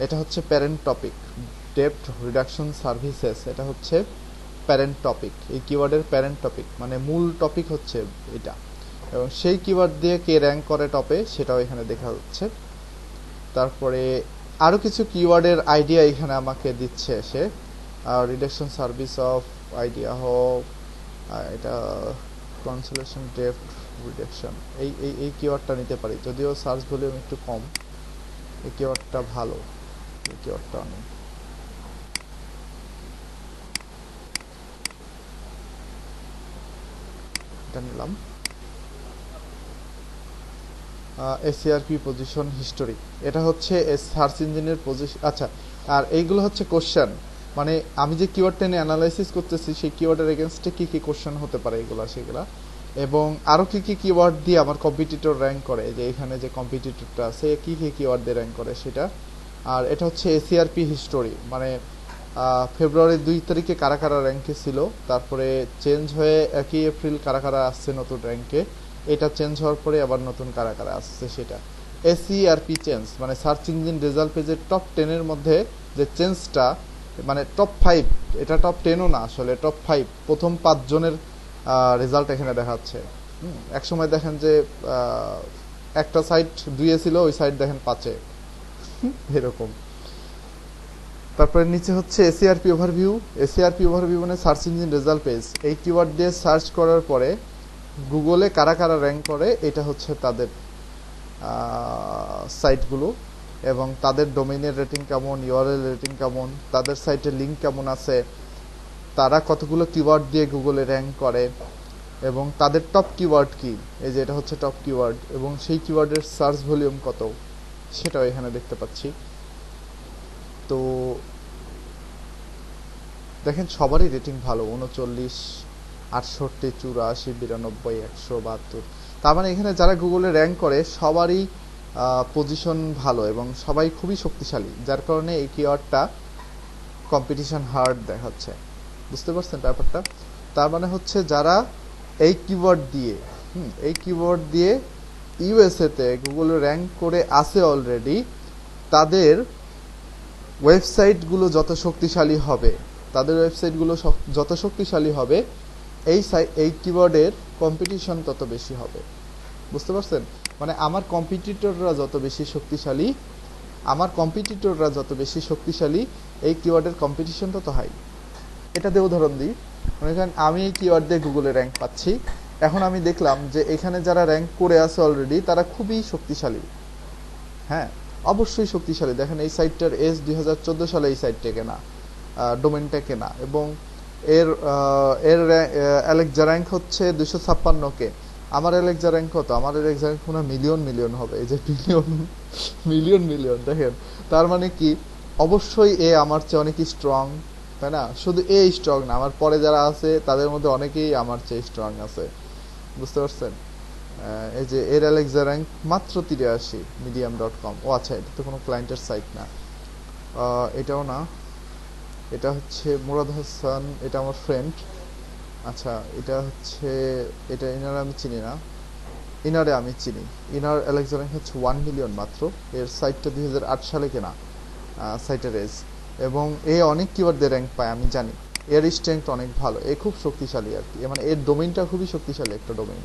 এটা হচ্ছে প্যারেন্ট টপিক, ডেপ্থ রিডাকশন সার্ভিসেস, এটা হচ্ছে প্যারেন্ট টপিক, এই কিওয়ার্ডের প্যারেন্ট টপিক মানে মূল টপিক হচ্ছে এটা, এবং সেই কিওয়ার্ড দিয়ে কে র্যাঙ্ক করে টপে সেটাও এখানে দেখা যাচ্ছে। তারপরে আরও কিছু কিওয়ার্ডের আইডিয়া এখানে আমাকে দিচ্ছে সে, রিডাকশন সার্ভিস অফ আইডিয়া হোক, এটা কনসোলেশন ডেপ্থ রিডাকশন, এই কিওয়ার্ডটা নিতে পারি, যদিও সার্চ ভলিউম একটু কম, এই কিওয়ার্ডটা ভালো, এই কিওয়ার্ডটা অনেক। এটা নিলাম। এসিআরপি পজিশন হিস্টোরি, এটা হচ্ছে সার্চ ইঞ্জিনের পজিশন। আচ্ছা, আর এইগুলো হচ্ছে কোশ্চেন, মানে আমি যে কিওয়ার্ডটা নিয়ে অ্যানালাইসিস করতেছি সেই কিওয়ার্ডের এগেনস্টে কী কী কোশ্চেন হতে পারে এগুলো সেগুলা, এবং আরও কী কী কিওয়ার্ড দিয়ে আমার কম্পিটিটর র্যাঙ্ক করে, যে এখানে যে কম্পিটিটরটা আছে কী কী কিওয়ার্ড দিয়ে র্যাঙ্ক করে সেটা। আর এটা হচ্ছে এসিআরপি হিস্টোরি, মানে ফেব্রুয়ারি 2 তারিখে কারা কারা র্যাঙ্কে ছিল, তারপরে চেঞ্জ হয়ে 1 এপ্রিল কারা কারা আসছে নতুন র্যাঙ্কে, এটা চেঞ্জ হওয়ার পরে আবার নতুন কারা কারা আসছে সেটা। এসইআরপি চেঞ্জ মানে সার্চ ইঞ্জিন রেজাল্ট পেজের টপ 10-এর মধ্যে যে চেঞ্জটা, মানে টপ 5, এটা টপ 10ও না আসলে, টপ 5 প্রথম 5 জনের রেজাল্ট এখানে দেখাচ্ছে। এক সময় দেখেন যে একটা সাইট 2-এ ছিল, ওই সাইট দেখেন 5-এ, এরকম। তারপরে নিচে হচ্ছে এসিআরপি ওভারভিউ। এসিআরপি ওভারভিউ মানে সার্চ ইঞ্জিন রেজাল্ট পেজ, এই কিওয়ার্ড দিয়ে সার্চ করার পরে গুগলে কারা কারা র্যাঙ্ক করে এটা হচ্ছে তাদের সাইটগুলো, এবং তাদের ডোমেইনের রেটিং কেমন, ইউআরএল রেটিং কেমন, তাদের সাইটে লিঙ্ক কেমন আছে, তারা কতগুলো কিওয়ার্ড দিয়ে গুগলে র্যাঙ্ক করে, এবং তাদের টপ কিওয়ার্ড কি, এই যে এটা হচ্ছে টপ কিওয়ার্ড, এবং সেই কিওয়ার্ডের সার্চ ভলিউম কত সেটাও এখানে দেখতে পাচ্ছি। তো দেখেন সবারই রেটিং ভালো, 39, 68, 84, 92, 172, তার মানে এখানে যারা গুগলে র্যাঙ্ক করে সবারই পজিশন ভালো এবং সবাই খুবই শক্তিশালী, যার কারণে এই কিওয়ার্ডটা কম্পিটিশন হার্ড দেখাচ্ছে। বুঝতে পারছেন ব্যাপারটা? তার মানে হচ্ছে যারা এই কিওয়ার্ড দিয়ে ইউএসএতে গুগলে র্যাঙ্ক করে আসে অলরেডি, তাদের ওয়েবসাইটগুলো যত শক্তিশালী হবে, এই কিওয়ার্ডের কম্পিটিশন তত বেশি হবে। বুঝতে পারছেন? মানে আমার কম্পিটিটররা যত বেশি শক্তিশালী, এই কিওয়ার্ডের কম্পিটিশন তত হাই। এটা দিয়ে উদাহরণ দিই, মনে করেন আমি এই কিওয়ার্ড দিয়ে গুগলে র্যাঙ্ক পাচ্ছি, এখন আমি দেখলাম যে এখানে যারা র্যাঙ্ক করে আছে অলরেডি তারা খুবই শক্তিশালী। হ্যাঁ, অবশ্যই শক্তিশালী। দেখেন এই সাইটটার এজ 2014 সালে এই সাইটটা কেনা, ডোমেনটা কেনা, এবং এর অ্যালেক্সা র্যাঙ্ক হচ্ছে 256 কে। আমার অ্যালেক্সা র্যাঙ্ক কত? আমার অ্যালেক্সা র্যাঙ্ক মনে মিলিয়ন হবে, এই যে মিলিয়ন দেখেন। তার মানে কি, অবশ্যই এ আমার চেয়ে অনেক স্ট্রং, তাই না? শুধু এ স্ট্রং না, আমার পরে যারা আছে তাদের মধ্যে অনেকেই আমার চেয়ে স্ট্রং আছে। বুঝতে পারছেন? এই যে এর অ্যালেক্সা র্যাঙ্ক মাত্র 83, medium.com। ও আচ্ছা, এটা তো কোনো ক্লায়েন্টের সাইট না, এটাও না, এটা হচ্ছে মুরাদ হাসান, এটা আমার ফ্রেন্ড। আচ্ছা, এটা ইনারে আমি চিনি না, ইনারে আমি চিনি। ইনার অ্যালেক্সা র্যাঙ্ক হচ্ছে 1 মিলিয়ন মাত্র। এর সাইটটা 2008 সালে কেনা, সাইটের এজ, এবং এ অনেক কিওয়ার্ড দিয়ে র্যাঙ্ক পায় আমি জানি। এর স্ট্রেংথ অনেক ভালো, এ খুব শক্তিশালী আর কি, মানে এর ডোমেইনটা খুবই শক্তিশালী একটা ডোমেইন,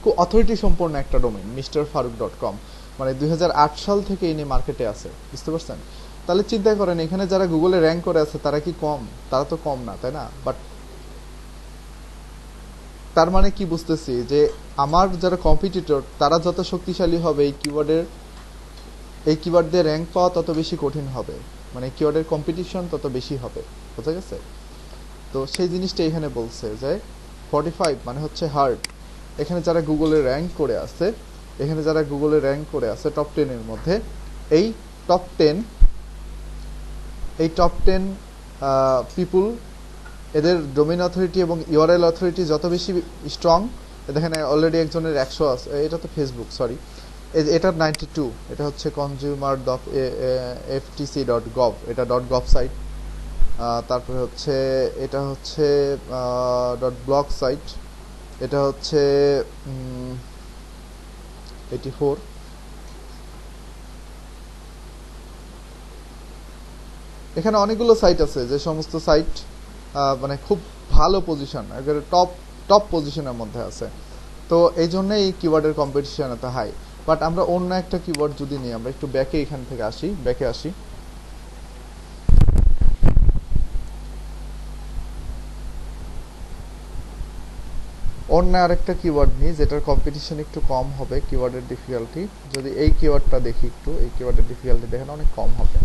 খুব অথরিটি সম্পন্ন একটা ডোমেইন, mrfaruk.com। মানে 2008 সাল থেকে ইনি মার্কেটে আছে। বুঝতে পারছেন? তাহলে চিন্তা করেন এখানে যারা গুগলে র্যাঙ্ক করে আছে তারা কি কম? তারা তো কম না, তাই না? বাট তার মানে কি বুঝতেছি, যে আমার যারা কম্পিটিটর তারা যত শক্তিশালী হবে, এই কিওয়ার্ড দিয়ে র্যাঙ্ক পাওয়া তত বেশি কঠিন হবে, মানে কিওয়ার্ডের কম্পিটিশন তত বেশি হবে। বোঝা গেছে? তো সেই জিনিসটা এখানে বলছে যে 45 মানে হচ্ছে হার্ড। এখানে যারা গুগলে র্যাঙ্ক করে আছে টপ 10-এর মধ্যে, এই টপ 10 পিপুল, এদের ডোমেইন অথরিটি এবং ইউআরএল অথরিটি যত বেশি স্ট্রং, দেখেন অলরেডি একজনের 100 আছে, এটা তো ফেসবুক, সরি, এটার 92, এটা হচ্ছে consumer.ftc.gov, এটা .gov সাইট। তারপরে হচ্ছে এটা হচ্ছে ডট ব্লক সাইট, এটা হচ্ছে 84। এখানে অনেকগুলো সাইট আছে, যে সমস্ত সাইট মানে খুব ভালো পজিশন, একেবারে টপ টপ পজিশনের মধ্যে আছে। তো এই জন্য এই কিওয়ার্ডের কম্পিটিশন এত হাই। বাট আমরা অন্য একটা কিওয়ার্ড যদি নিই, আমরা একটু ব্যাকে এখান থেকে ব্যাকে আসি। অন্য আরেকটা কিওয়ার্ড নিই যেটার কম্পিটিশন একটু কম হবে, কিওয়ার্ডের ডিফিকাল্টি। যদি এই কিওয়ার্ডটা দেখি একটু, এই কিওয়ার্ডের ডিফিকাল্টি দেখেন অনেক কম হবে।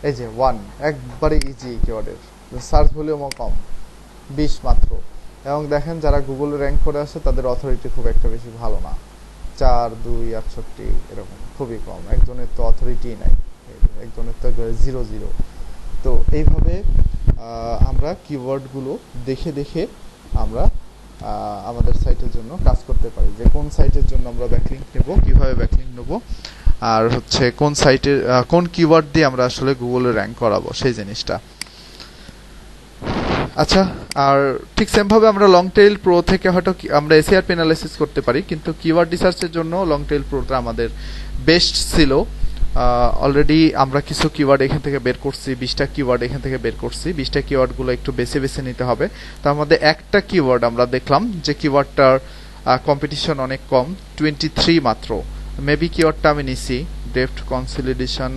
এই যে 1, একবারে ইজি এই কিওয়ার্ডের, সার্চ ভলিউমও কম, 20 মাত্র। এবং দেখেন যারা গুগলে র্যাঙ্ক করে আসে তাদের অথরিটি খুব একটা বেশি ভালো না, 4, 2, 68 এরকম, খুবই কম। একজনের তো অথরিটি নাই, একজনের তো 0 তো এইভাবে আমরা কিওয়ার্ডগুলো দেখে দেখে আমরা আমাদের সাইটের জন্য কাজ করতে পারি, যে কোন সাইটের জন্য আমরা ব্যাকলিংক নেব, কিভাবে ব্যাকলিংক নেব, আর হচ্ছে কোন সাইটের কোন কিওয়ার্ড দিয়ে আমরা আসলে গুগলে র্যাঙ্ক করাবো সেই জিনিসটা। আচ্ছা, আর ঠিক সেমভাবে আমরা লং টেইল প্রো থেকে হয়তো আমরা এসইআরপি অ্যানালাইসিস করতে পারি, কিন্তু কিওয়ার্ড রিসার্চের জন্য লং টেইল প্রোটা আমাদের বেস্ট ছিল। অলরেডি আমরা কিছু কিওয়ার্ড এখান থেকে বের করছি, 20টা কিওয়ার্ড এখান থেকে বের করছি। 20টা কিওয়ার্ডগুলো একটু বেছে বেছে নিতে হবে। তার মধ্যে একটা কিওয়ার্ড আমরা দেখলাম যে কিওয়ার্ডটার কম্পিটিশন অনেক কম, 23 মাত্র। মেবি কিওয়ার্ডটা আমি নিছি, ডেপ্থ কনসলিডেশন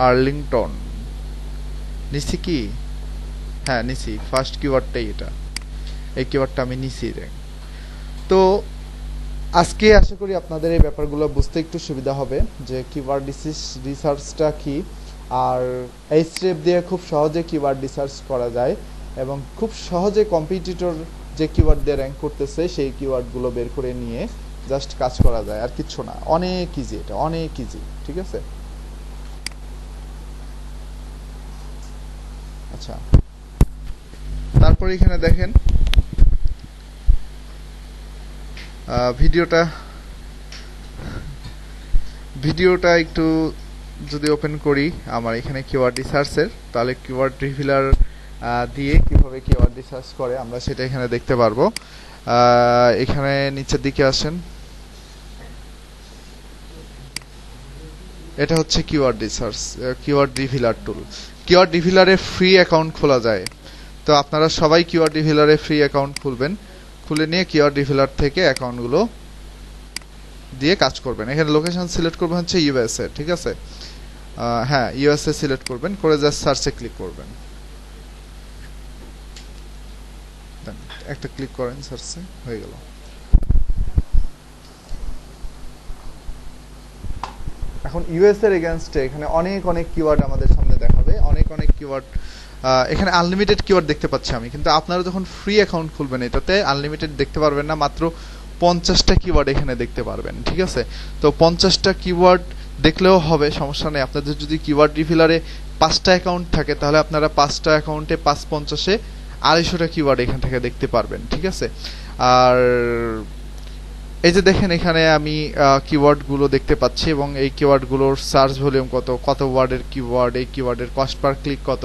আর্লিংটন নিছি কি? হ্যাঁ নিছি, ফার্স্ট কিওয়ার্ডটাই এটা, এই কিওয়ার্ডটা আমি নিছি। তো আজকে আশা করি আপনাদের এই ব্যাপারগুলো বুঝতে একটু সুবিধা হবে, যে কিওয়ার্ড রিসার্চটা কি, আর এই স্টেপ দিয়ে খুব সহজে কিওয়ার্ড রিসার্চ করা যায়, এবং খুব সহজে কম্পিটিটর যে কিওয়ার্ড দিয়ে র্যাঙ্ক করতেছে সেই কিওয়ার্ডগুলো বের করে নিয়ে জাস্ট কাজ করা যায়, আর কিচ্ছু না। অনেক ইজি, এটা অনেক ইজি, ঠিক আছে? আচ্ছা, তারপরে এখানে দেখেন ভিডিওটা একটু যদি ওপেন করি আমার এখানে কিওয়ার্ড রিসার্চের, তাহলে কিওয়ার্ড রিভিলার দিয়ে কিভাবে কিওয়ার্ড রিসার্চ করে আমরা সেটা এখানে দেখতে পারবো। এখানে নিচের দিকে আসেন, এটা হচ্ছে কিওয়ার্ড রিসার্চ, কিওয়ার্ড রিভিলার টুল। কিওয়ার্ড রিভিলারে ফ্রি অ্যাকাউন্ট খোলা যায়, তো আপনারা সবাই কিওয়ার্ড রিভিলারে ফ্রি অ্যাকাউন্ট খুলবেন, খুলে নিয়ে কিওয়ার্ড রিভিলার থেকে অ্যাকাউন্টগুলো দিয়ে কাজ করবেন। এখানে লোকেশন সিলেক্ট করবেন হচ্ছে ইউএসএ, ঠিক আছে? হ্যাঁ, ইউএসএ সিলেক্ট করবেন, করে জাস্ট সার্চে ক্লিক করবেন, একটা ক্লিক করেন সার্চে, হয়ে গেল। এখন ইউএস এর এগেইনস্টে এখানে অনেক অনেক কিওয়ার্ড আমাদের সামনে দেখাবে, অনেক অনেক কিওয়ার্ড। এখানে আনলিমিটেড কিওয়ার্ড দেখতে পাচ্ছি আমি, কিন্তু আপনারা যখন ফ্রি অ্যাকাউন্ট খুলবেন এটাতে আনলিমিটেড দেখতে পারবেন না, মাত্র 50টা কিওয়ার্ড এখানে দেখতে পারবেন, ঠিক আছে? তো 50টা কিওয়ার্ড দেখলেও হবে, সমস্যা নেই। আপনাদের যদি কিওয়ার্ড রিভিলারে 5টা অ্যাকাউন্ট থাকে, তাহলে আপনারা 5টা অ্যাকাউন্টে 5×50 250টা কিওয়ার্ড এখান থেকে দেখতে পারবেন, ঠিক আছে? আর এই যে দেখেন এখানে আমি কিওয়ার্ডগুলো দেখতে পাচ্ছি, এবং এই কিওয়ার্ডগুলোর সার্চ ভলিউম কত, কত ওয়ার্ডের কিওয়ার্ড, এই কিওয়ার্ডের কস্ট পার ক্লিক কত,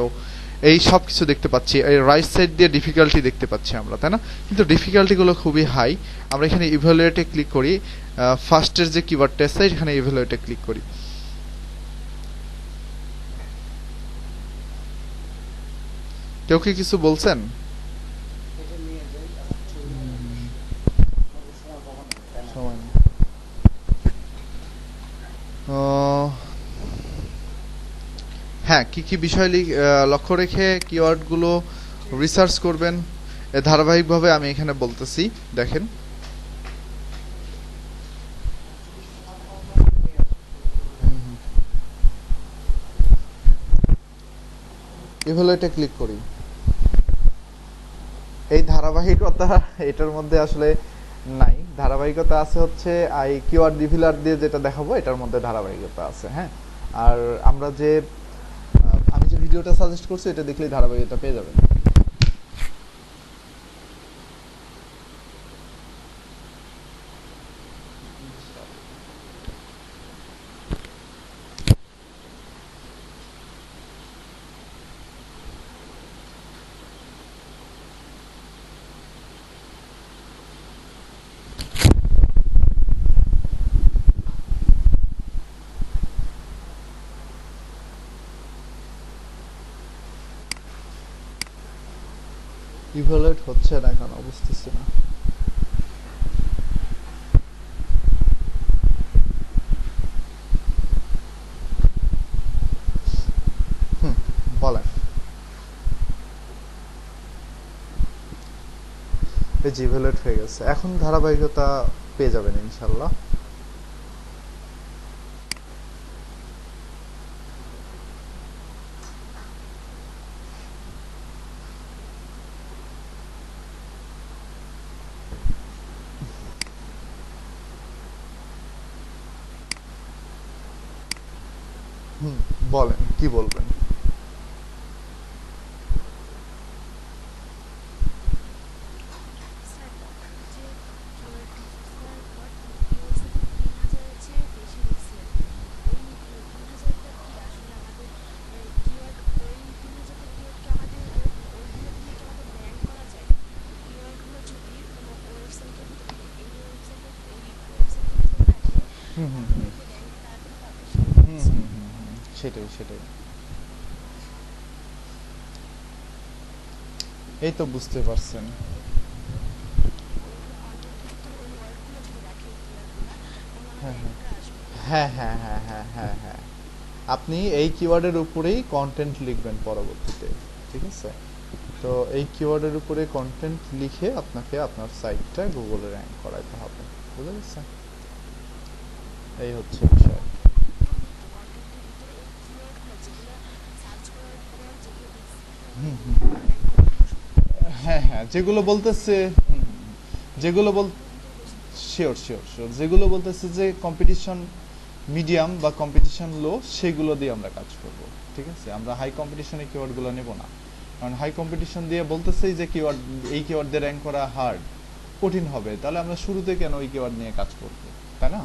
এই সব কিছু দেখতে পাচ্ছি। এই রাইট সাইড দিয়ে ডিফিকাল্টি দেখতে পাচ্ছি আমরা, তাই না? কিন্তু ডিফিকাল্টিগুলো খুবই হাই। আমরা এখানে ইভ্যালুয়েটে ক্লিক করি, ফার্স্টের যে কিওয়ার্ডটা আছে এখানে ইভ্যালুয়েটে ক্লিক করি। কেউ কি কিছু বলছেন? হ্যাঁ, কি কি বিষয় লক্ষ্য রেখে কিওয়ার্ডগুলো রিসার্চ করবেন ধারাবাহিকভাবে আমি এখানে বলতেছি। দেখেন, ইভ্যালুয়েটে ক্লিক করি। এই ধারাবাহিকতা এটার মধ্যে আসলে নাই, ধারাবাহিকতা আছে হচ্ছে এই কিওয়ার্ড রিভিলার দিয়ে যেটা দেখাবো এটার মধ্যে ধারাবাহিকতা আছে। হ্যাঁ, আর আমরা যে আমি যে ভিডিওটা সাজেস্ট করছি এটা দেখলেই ধারাবাহিকতা পেয়ে যাবেন। ইভালুয়েট হচ্ছে না কেন বুঝতেছি না। বলেন। এই যে ইভালুয়েট হয়ে গেছে, এখন ধারাবাহিকতা পেয়ে যাবেন ইনশাল্লাহ। বলেন কি বলবেন। হুম হুম হুম হুম হুম হুম হুম, সেটাই সেটাই। এই তো বুঝতে পারছেন। হ্যাঁ হ্যাঁ হ্যাঁ হ্যাঁ হ্যাঁ হ্যাঁ হ্যাঁ হ্যাঁ। আপনি এই কিওয়ার্ডের উপরেই কন্টেন্ট লিখবেন পরবর্তীতে, ঠিক আছে? তো এই কিওয়ার্ডের উপরে কন্টেন্ট লিখে আপনাকে আপনার সাইটটা গুগলে র্যাঙ্ক করাইতে হবে, বুঝতে পারছেন? এই হচ্ছে বিষয়। হ্যাঁ হ্যাঁ, যেগুলো বলতেছে যেগুলো বল শিওর শিওর শিওর, যেগুলো বলতেছে যে কম্পিটিশন মিডিয়াম বা কম্পিটিশন লো, সেগুলো দিয়ে আমরা কাজ করব, ঠিক আছে? আমরা হাই কম্পিটিশনের কিওয়ার্ডগুলো নেব না, কারণ হাই কম্পিটিশন দিয়ে বলতেছে যে কিওয়ার্ড, এই কিওয়ার্ড দিয়ে র্যাঙ্ক করা হার্ড, কঠিন হবে, তাহলে আমরা শুরুতে কেন ওই কিওয়ার্ড নিয়ে কাজ করব, তাই না?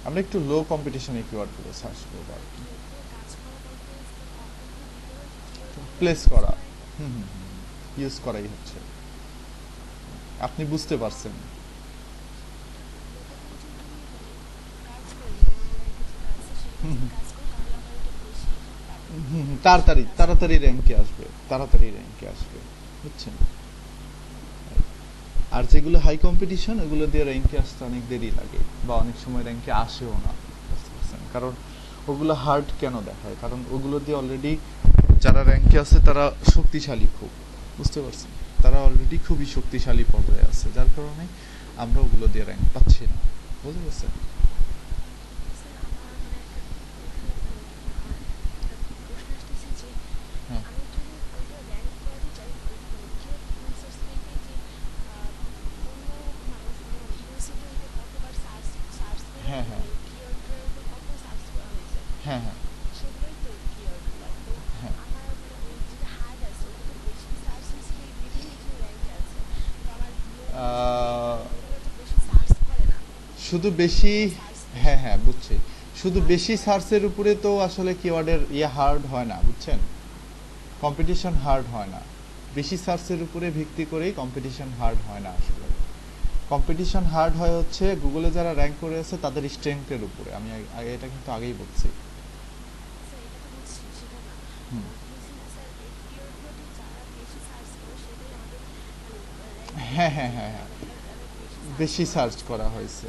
আমরা একটু লো কম্পিটিশনের কিওয়ার্ডগুলো সার্চ করবো আর কি, প্লেস করা। হুম হুম ইউজ করাই হচ্ছে। আপনি বুঝতে পারছেন। তাড়াতাড়ি তাড়াতাড়ি র্যাঙ্কে আসবে, তাড়াতাড়ি র্যাঙ্কে আসবে, বুঝছেন? আর যেগুলো হাই কম্পিটিশন, ওগুলো দিয়ে র্যাঙ্কে আসতে অনেক দেরি লাগে, বা অনেক সময় র্যাঙ্কে আসেও না, বুঝতে পারছেন? কারণ ওগুলো হার্ড কেন দেখায়, কারণ ওগুলো দিয়ে অলরেডি যারা র্যাঙ্কে আছে তারা শক্তিশালী খুব, বুঝতে পারছেন? তারা অলরেডি খুবই শক্তিশালী পর্যায়ে আছে, যার কারণে আমরা ওগুলো দিয়ে র্যাঙ্ক পাচ্ছি না, বুঝতে পারছেন? হ্যাঁ হ্যাঁ হ্যাঁ হ্যাঁ হ্যাঁ হ্যাঁ। আহ, শুধু বেশি, হ্যাঁ হ্যাঁ বুঝছি, শুধু বেশি সার্চের উপরে তো আসলে কিওয়ার্ডের ইয়ে হার্ড হয় না, বুঝছেন? কম্পিটিশন হার্ড হয় না, বেশি সার্চের উপরে ভিত্তি করেই কম্পিটিশন হার্ড হয় না আসলে। কম্পিটিশন হার্ড হয় হচ্ছে গুগলে যারা র্যাঙ্ক করে আছে তাদের স্ট্রেংথের উপরে, আমি আগে এটা কিন্তু আগেই বলছি। হুম, হ্যাঁ হ্যাঁ হ্যাঁ হ্যাঁ, বেশি সার্চ করা হয়েছে।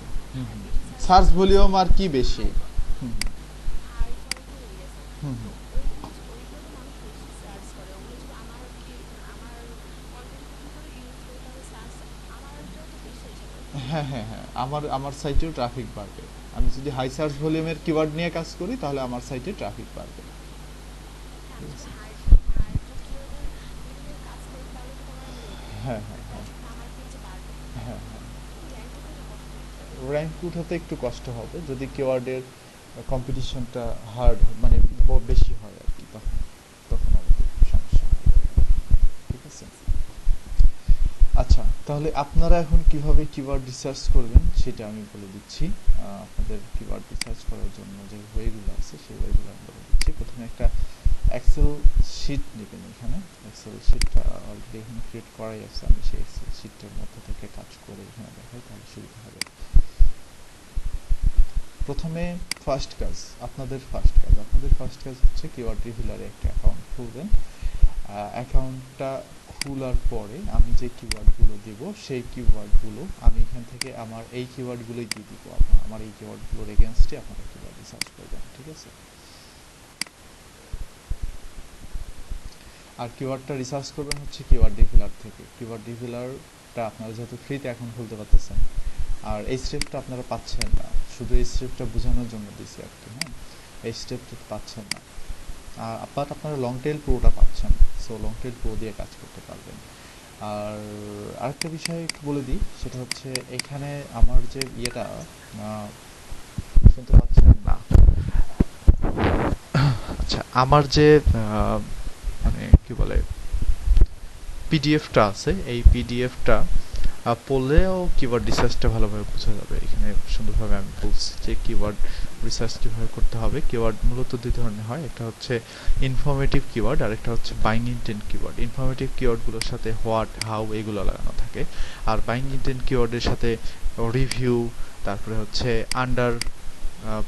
সার্চ ভলিউম আর কি বেশি। হুম হুম হুম। হ্যাঁ হ্যাঁ হ্যাঁ, আমার আমার সাইটেও ট্রাফিক বাড়বে। আমি যদি হাই সার্চ ভলিউমের কিওয়ার্ড নিয়ে কাজ করি তাহলে আমার সাইটে ট্রাফিক বাড়বে, ঠিক আছে? হ্যাঁ হ্যাঁ হ্যাঁ হ্যাঁ হ্যাঁ। র্যাঙ্ক উঠাতে একটু কষ্ট হবে যদি কিওয়ার্ডের কম্পিটিশনটা হার্ড, মানে বেশি হয় আর কি, তখন তখন আমাদের একটু সমস্যা হবে, ঠিক আছে? আচ্ছা, তাহলে আপনারা এখন কিভাবে কিওয়ার্ড রিসার্চ করবেন সেটা আমি বলে দিচ্ছি। আপনাদের কিওয়ার্ড রিসার্চ করার জন্য যে ওয়েগুলো আছে সেই ওয়েগুলো আমি বলে দিচ্ছি। প্রথমে একটা এক্সেল শিট নেবেন, এখানে এক্সেল শিটটা অলরেডি এখানে ক্রিয়েট করাই আছে, আমি সেই এক্সেল শিটটার মধ্যে থেকে কাজ করে এখানে দেখাই তাহলে সুবিধা হবে। প্রথমে আপনাদের ফার্স্ট কাজ হচ্ছে কিওয়ার্ড রিভিলারে একটা অ্যাকাউন্ট খুলবেন। অ্যাকাউন্টটা খোলার পরে আমি যে কিওয়ার্ডগুলো দেব সেই কিওয়ার্ডগুলো আমি এখান থেকে আমার এই কিওয়ার্ডগুলোই দিয়ে দিব। আমার এই কিওয়ার্ডগুলোর এগেনস্টে আপনারা কিওয়ার্ড রিসার্চ করবেন, ঠিক আছে? আর কিওয়ার্ডটা রিসার্চ করবেন হচ্ছে কিওয়ার্ড ডিফিলার থেকে। কিওয়ার্ড ডিফিলারটা আপনারা যেহেতু ফ্রিতে এখন খুলতে পারতেছেন, আর এই স্টেপটা আপনারা পাচ্ছেন না, শুধু এই স্টেপটা বোঝানোর জন্য দিছি আর কি। হ্যাঁ, এই স্টেপটা পাচ্ছেন না, বাট আপনারা লং টেল প্রোটা পাচ্ছেন। সো লং টেল প্রো দিয়ে কাজ করতে পারবেন। আর আরেকটা বিষয় একটু বলে দিই, সেটা হচ্ছে এখানে আমার যে ইয়েটা শুনতে পাচ্ছেন না, আচ্ছা আমার যে মানে কি বলে পিডিএফটা আছে, এই পিডিএফটা পড়লেও কিওয়ার্ড রিসার্চটা ভালোভাবে বোঝা যাবে। এখানে সুন্দরভাবে আমি বলছি যে কিওয়ার্ড রিসার্চ কীভাবে করতে হবে। কিওয়ার্ড মূলত দুই ধরনের হয়, একটা হচ্ছে ইনফরমেটিভ কিওয়ার্ড আর একটা হচ্ছে বাইং ইন্টেন্ট কিওয়ার্ড। ইনফরমেটিভ কিওয়ার্ডগুলোর সাথে হোয়াট, হাউ এগুলো লাগানো থাকে, আর বাইং ইন্টেন্ট কিওয়ার্ডের সাথে রিভিউ, তারপরে হচ্ছে আন্ডার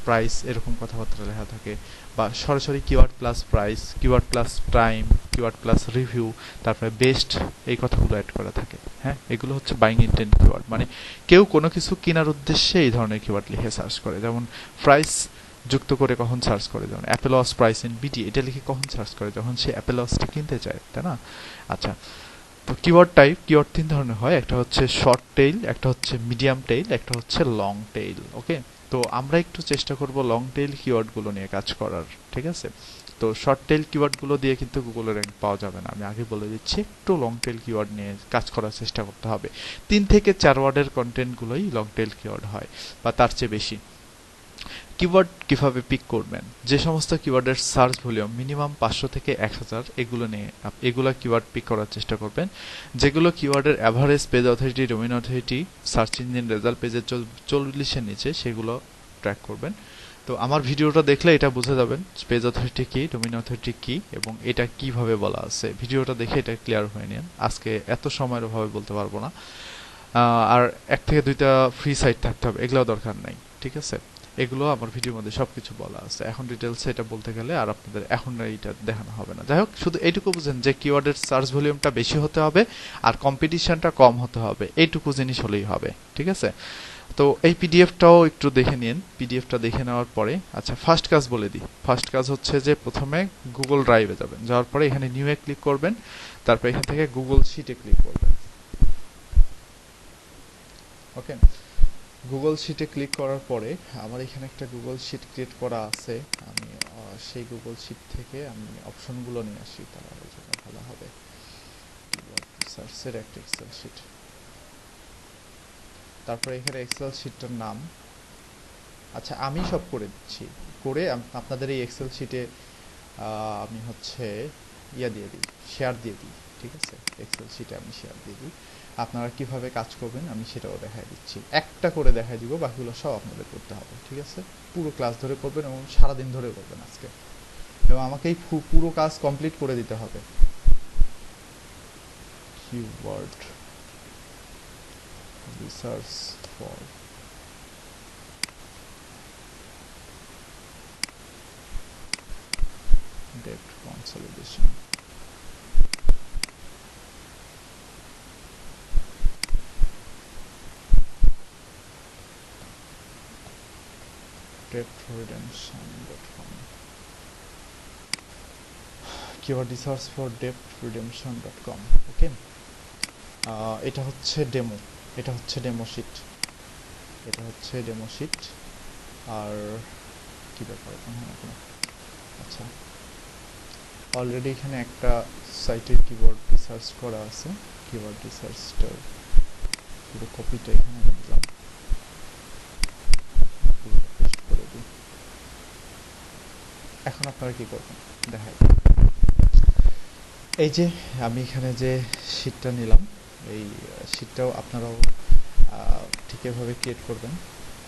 প্রাইস এরকম কথাবার্তা লেখা থাকে, বা সরাসরি keyword plus price, keyword plus time, keyword plus review, তারপরে বেস্ট, এই কথাগুলো অ্যাড করা থাকে। হ্যাঁ, এগুলো হচ্ছে বাইং ইন্টেন্ট কিওয়ার্ড। মানে কেউ কোনো কিছু কেনার উদ্দেশ্যে এই ধরনের কিওয়ার্ড লিখে সার্চ করে। যেমন প্রাইস যুক্ত করে কখন সার্চ করে, যেমন Apple watch price in BD, এটা লিখে কখন সার্চ করে, যখন সে অ্যাপেল ওয়াচটা কিনতে চায়, তাই না? আচ্ছা, তো কিওয়ার্ড টাইপ, কিওয়ার্ড তিন ধরনের হয়, একটা হচ্ছে শর্ট টেইল, একটা হচ্ছে মিডিয়াম টেইল, একটা হচ্ছে লং টেইল। ওকে, তো আমরা একটু চেষ্টা করব লং টেইল কিওয়ার্ডগুলো নিয়ে কাজ করার, ঠিক আছে? তো শর্ট টেইল কিওয়ার্ডগুলো দিয়ে কিন্তু গুগলে র্যাঙ্ক পাওয়া যাবে না, আমি আগে বলে দিচ্ছি। একটু লং টেইল কিওয়ার্ড নিয়ে কাজ করার চেষ্টা করতে হবে। 3 থেকে 4 ওয়ার্ডের কন্টেন্টগুলোই লং টেইল কিওয়ার্ড হয়, বা তার চেয়ে বেশি। কিওয়ার্ড কিভাবে পিক করবেন? যে সমস্ত কিওয়ার্ডের সার্চ ভলিউম মিনিমাম 500 থেকে 1000, এগুলো কিওয়ার্ড পিক করার চেষ্টা করবেন। যেগুলো কিওয়ার্ডের average page authority, domain authority, search engine result পেজের 40-এর নিচে, সেগুলো ট্র্যাক করবেন। তো আমার ভিডিওটা দেখলে এটা বুঝে যাবেন পেজ অথরিটি কি, ডোমেইন অথরিটি কি, এবং এটা কিভাবে বলা আছে। ভিডিওটা দেখে এটা ক্লিয়ার হয়ে নিন, আজকে এত সময়ের অভাবে বলতে পারবো না। আর 1 থেকে 2টা ফ্রি সাইট থাকতে হবে, এগুলো দরকার নাই, ঠিক আছে? এগুলো আমার ভিডিওর মধ্যে সবকিছু বলা আছে। এখন ডিটেলসে এটা বলতে গেলে আর আপনাদের এখন এইটা দেখানো হবে না। যাই হোক, শুধু এইটুকু বুঝেন যে কিওয়ার্ডের সার্চ ভলিউমটা বেশি হতে হবে আর কম্পিটিশনটা কম হতে হবে, এইটুকু জিনিস হলেই হবে, ঠিক আছে? তো এই পিডিএফটাও একটু দেখে নিন। পিডিএফটা দেখে নেওয়ার পরে, আচ্ছা ফার্স্ট কাজ বলে দিই। ফার্স্ট কাজ হচ্ছে যে প্রথমে গুগল ড্রাইভে যাবেন, যাওয়ার পরে এখানে নিউ এ ক্লিক করবেন, তারপর এখান থেকে গুগল শিটে ক্লিক করবেন। ওকে, গুগল শিটে ক্লিক করার পরে আমার এখানে একটা গুগল শিট ক্রিয়েট করা আছে। আমি সেই গুগল শিট থেকে আমি অপশনগুলো নিয়ে আসি, তাহলে জন্য ভালো হবে। সার্চের একটা এক্সেল শিট, তারপরে এখানে এক্সেল শিটটার নাম, আচ্ছা আমি সব করে দিচ্ছি, করে আপনাদের এই এক্সেল শিটে আমি হচ্ছে ইয়া দিয়ে দিই, শেয়ার দিয়ে দিই, ঠিক আছে? এক্সেল শিটে আমি শেয়ার দিয়ে দিই। আপনারা কিভাবে কাজ করবেন আমি সেটাও দেখাই দিচ্ছি, একটা করে দেখাই দিব, বাকিগুলো সব আপনাদের করতে হবে, ঠিক আছে? পুরো ক্লাস ধরে করবেন এবং সারাদিন ধরে করবেন আজকে, এবং আমাকে এই পুরো কাজ কমপ্লিট করে দিতে হবে। Keyword research for depth consolidation. depthredemption.com. keyword research for depthredemption.com. ওকে, এটা হচ্ছে ডেমো, এটা হচ্ছে ডেমো শিট, এটা হচ্ছে ডেমো শিট। আর কি ব্যাপার এখন? আচ্ছা, অলরেডি এখানে একটা সাইটের কিওয়ার্ড রিসার্চ করা আছে। কিওয়ার্ড রিসার্চটার পুরো কপিটা এখানে দিলাম, পুরোটা পেস্ট করে দিই। এখন আপনারা কি করবেন দেখাই। এই যে আমি এখানে যে শিটটা নিলাম, এই শিটটাও আপনারাও ঠিক এভাবে ক্রিয়েট করবেন।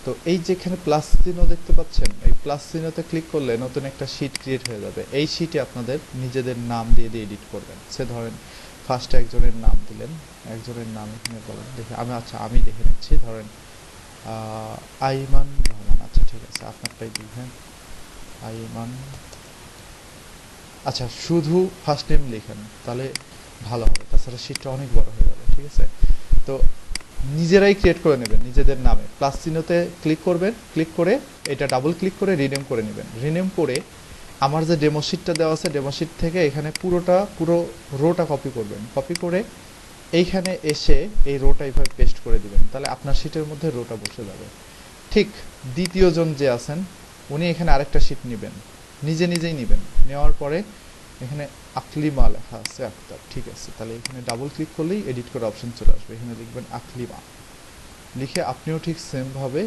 তো এই যেখানে প্লাস চিহ্ন দেখতে পাচ্ছেন, এই প্লাস চিহ্নতে ক্লিক করলে নতুন একটা শিট ক্রিয়েট হয়ে যাবে। এই শিটে আপনাদের নিজেদের নাম দিয়ে দিয়ে এডিট করবেন। সে ধরেন ফার্স্টে একজনের নাম দিলেন, একজনের নাম এখানে বলেন, দেখে আমি দেখে নিচ্ছি, ধরেন আইমান রহমান। আচ্ছা ঠিক আছে, আপনারটাই দিবেন, আইমান। আচ্ছা, শুধু ফার্স্ট নেম লিখেন, তাহলে ভালো হবে, তাছাড়া শিটটা অনেক বড় হয়ে যাবে। ঠিক আছে, তো নিজেরাই ক্রিয়েট করে নেবেন নিজেদের নামে, প্লাস চিহ্নতে ক্লিক করবেন, ক্লিক করে এটা ডাবল ক্লিক করে রিনেম করে নেবেন। রিনেম করে আমার যে ডেমো শিটটা দেওয়া আছে, ডেমো শিট থেকে এখানে পুরো রোটা কপি করবেন, কপি করে এইখানে এসে এই রোটা এইভাবে পেস্ট করে দিবেন, তাহলে আপনার শিটের মধ্যে রোটা বসে যাবে। ঠিক দ্বিতীয় জন যে আছেন উনি এখানে আরেকটা শিট নেবেন, নিজেই নেবেন, নেওয়ার পরে এখানে আকলিমা লেখা আছে আক্তার, ঠিক আছে, তাহলে এখানে ডাবল ক্লিক করলেই এডিট করার অপশন চলে আসবে, এখানে লিখবেন আকলিমা, লিখে আপনিও ঠিক সেমভাবে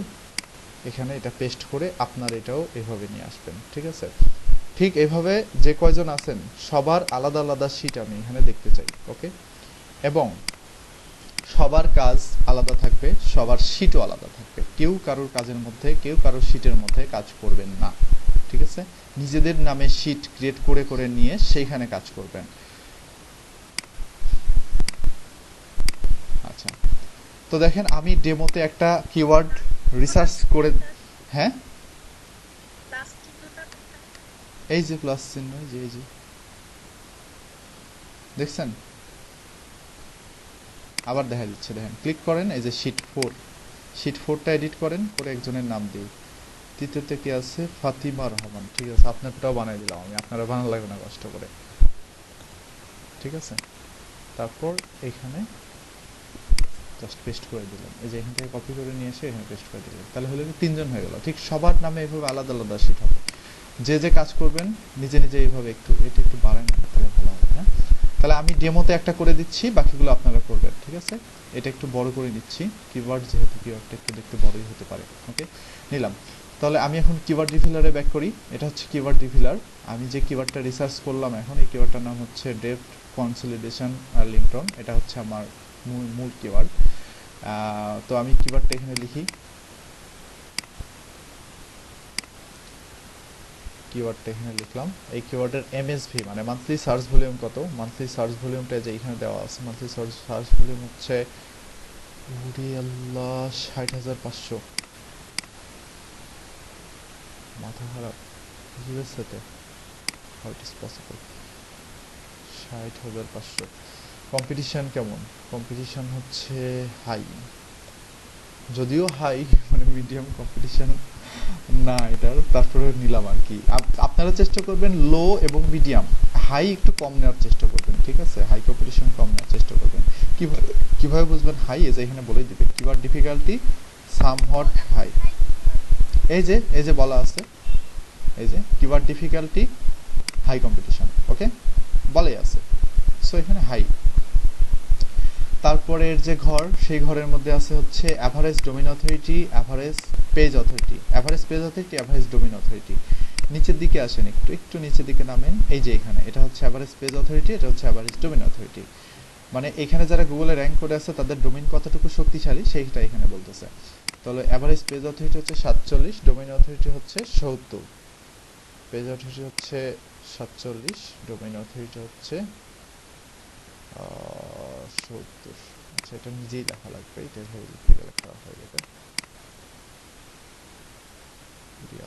এখানে এটা পেস্ট করে আপনার এটাও এভাবে নিয়ে আসবেন। ঠিক আছে, ঠিক এভাবে যে কয়জন আছেন সবার আলাদা আলাদা শিট আমি এখানে দেখতে চাই। ওকে, এবং সবার কাজ আলাদা থাকবে, সবার শিটও আলাদা থাকবে, কেউ কারোর কাজের মধ্যে, কেউ কারোর শিটের মধ্যে কাজ করবেন না। ঠিক আছে, নিজেদের নামে শিট ক্রিয়েট করে করে নিয়ে সেইখানে কাজ করবেন। আচ্ছা, তো দেখেন আমি ডেমোতে একটা কিওয়ার্ড রিসার্চ করে, হ্যাঁ এই যে প্লাস চিহ্ন, এই যে দেখছেন, আবার দেখা দিচ্ছে, দেখেন ক্লিক করেন, এই যে শিট 4টা এডিট করেন, করে একজনের নাম দিই। তৃতীয়তে কি আছে, ফাতিমা রহমান, ঠিক আছে, আপনারটাও বানাই দিলাম আমি, আপনারা বানানো লাগবে না কষ্ট করে। ঠিক আছে, তারপর এখানে জাস্ট পেস্ট করে দিলাম, এই যে এখান থেকে কপি করে নিয়ে এসে এখানে পেস্ট করে দিলাম, তাহলে হলো কি 3জন হয়ে গেল। ঠিক সবার নামে এইভাবে আলাদা আলাদা শিট হবে, যে যে কাজ করবেন নিজে এইভাবে একটু এটা একটু বাড়ায় না, তাহলে ভালো হবে। হ্যাঁ, তাহলে আমি ডেমোতে একটা করে দিচ্ছি, বাকিগুলো আপনারা করবেন। ঠিক আছে, এটা একটু বড় করে নিচ্ছি, কিওয়ার্ড যেহেতু কিওয়ার্ডটা একটু দেখতে বড়ই হতে পারে। ওকে, নিলাম। তাহলে আমি এখন কিওয়ার্ড রিফিলারে ব্যাক করি, এটা হচ্ছে কিওয়ার্ড রিফিলার। আমি যে কিওয়ার্ডটা রিসার্চ করলাম এখন, এই কিওয়ার্ডটার নাম হচ্ছে ডেপ্থ কনসলিডেশন আর্লিংটন, এটা হচ্ছে আমার মূল কিওয়ার্ড। তো আমি কিওয়ার্ডটা এখানে লিখি, কিওয়ার্ডটা এখানে লিখলাম। এই কিওয়ার্ডের এমএসভি মানে মান্থলি সার্চ ভলিউম কত, মান্থলি সার্চ ভলিউমটা যে এখানে দেওয়া আছে, মান্থলি সার্চ ভলিউম হচ্ছে ওরে আল্লাহ 60,500, মাথা খারাপ, ইউএসএতে how it is possible 60,500। Competition কেমন, কম্পিটিশন হচ্ছে হাই, যদিও হাই মানে মিডিয়াম কম্পিটিশন না এটার, তারপরে নিলাম আর কি। আপনারা চেষ্টা করবেন লো এবং মিডিয়াম, হাই একটু কম নেওয়ার চেষ্টা করবেন। ঠিক আছে, হাই কম্পিটিশন কম নেওয়ার চেষ্টা করবেন। কিভাবে বুঝবেন হাই, এই যে এখানে বলে দিবে কিওয়ার্ড ডিফিকাল্টি সামহট হাই, এই যে বলা আছে, এই যে কিওয়ার্ড ডিফিকাল্টি হাই কম্পিটিশন, ওকে বলাই আছে, সো এখানে হাই। তারপরের যে ঘর, সেই ঘরের মধ্যে আছে হচ্ছে average domain authority, average page authority, average page authority, average domain authority. নিচের দিকে আসেন, একটু নিচের দিকে নামেন, এই যে এখানে এটা হচ্ছে অ্যাভারেজ পেজ অথরিটি, এটা হচ্ছে অ্যাভারেজ ডোমেইন অথরিটি। মানে এখানে যারা গুগলে র্যাঙ্ক করে আছে তাদের ডোমেইন কতটুকু শক্তিশালী সেইটা এখানে বলতেছে। তাহলে অ্যাভারেজ পেজ অথরিটি হচ্ছে 47, ডোমেইন অথরিটি হচ্ছে 70, পেজ অথরিটি হচ্ছে 47, ডোমেইন অথরিটি হচ্ছে 70। আচ্ছা, এটা নিজেই লেখা লাগবে, এটা এভাবে লিখতে গেলে খারাপ হয়ে যাবে।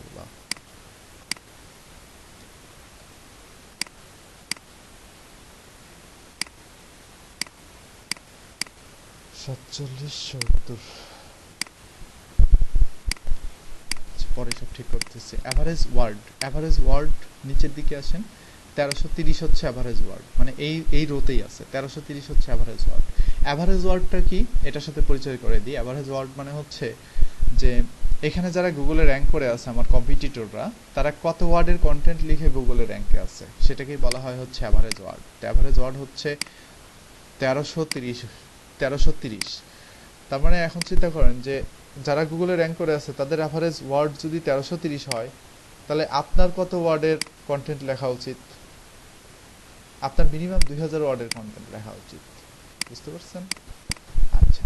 আল্লাহ, 47, 70, পরে সব ঠিক করতেছি। অ্যাভারেজ ওয়ার্ড নিচের দিকে আসেন, 1330 হচ্ছে অ্যাভারেজ ওয়ার্ড, মানে এই রোতেই আছে, 1330 হচ্ছে অ্যাভারেজ ওয়ার্ড। অ্যাভারেজ ওয়ার্ডটা কি এটার সাথে পরিচয় করে দিই। অ্যাভারেজ ওয়ার্ড মানে হচ্ছে যে এখানে যারা গুগলে র্যাঙ্ক করে আছে আমার কম্পিটিটররা, তারা কত ওয়ার্ডের কন্টেন্ট লিখে গুগলে র্যাঙ্কে আছে সেটাকেই বলা হয় হচ্ছে অ্যাভারেজ ওয়ার্ড। অ্যাভারেজ ওয়ার্ড হচ্ছে 1330। তার মানে এখন চিন্তা করেন যে যারা গুগলে র্যাঙ্ক করে আছে তাদের অ্যাভারেজ ওয়ার্ড যদি 1330 হয়, তাহলে আপনার কত ওয়ার্ডের কন্টেন্ট লেখা উচিত? আপনার মিনিমাম 2000 ওয়ার্ডের কন্টেন্ট লেখা উচিত, বুঝতে পারছেন? আচ্ছা,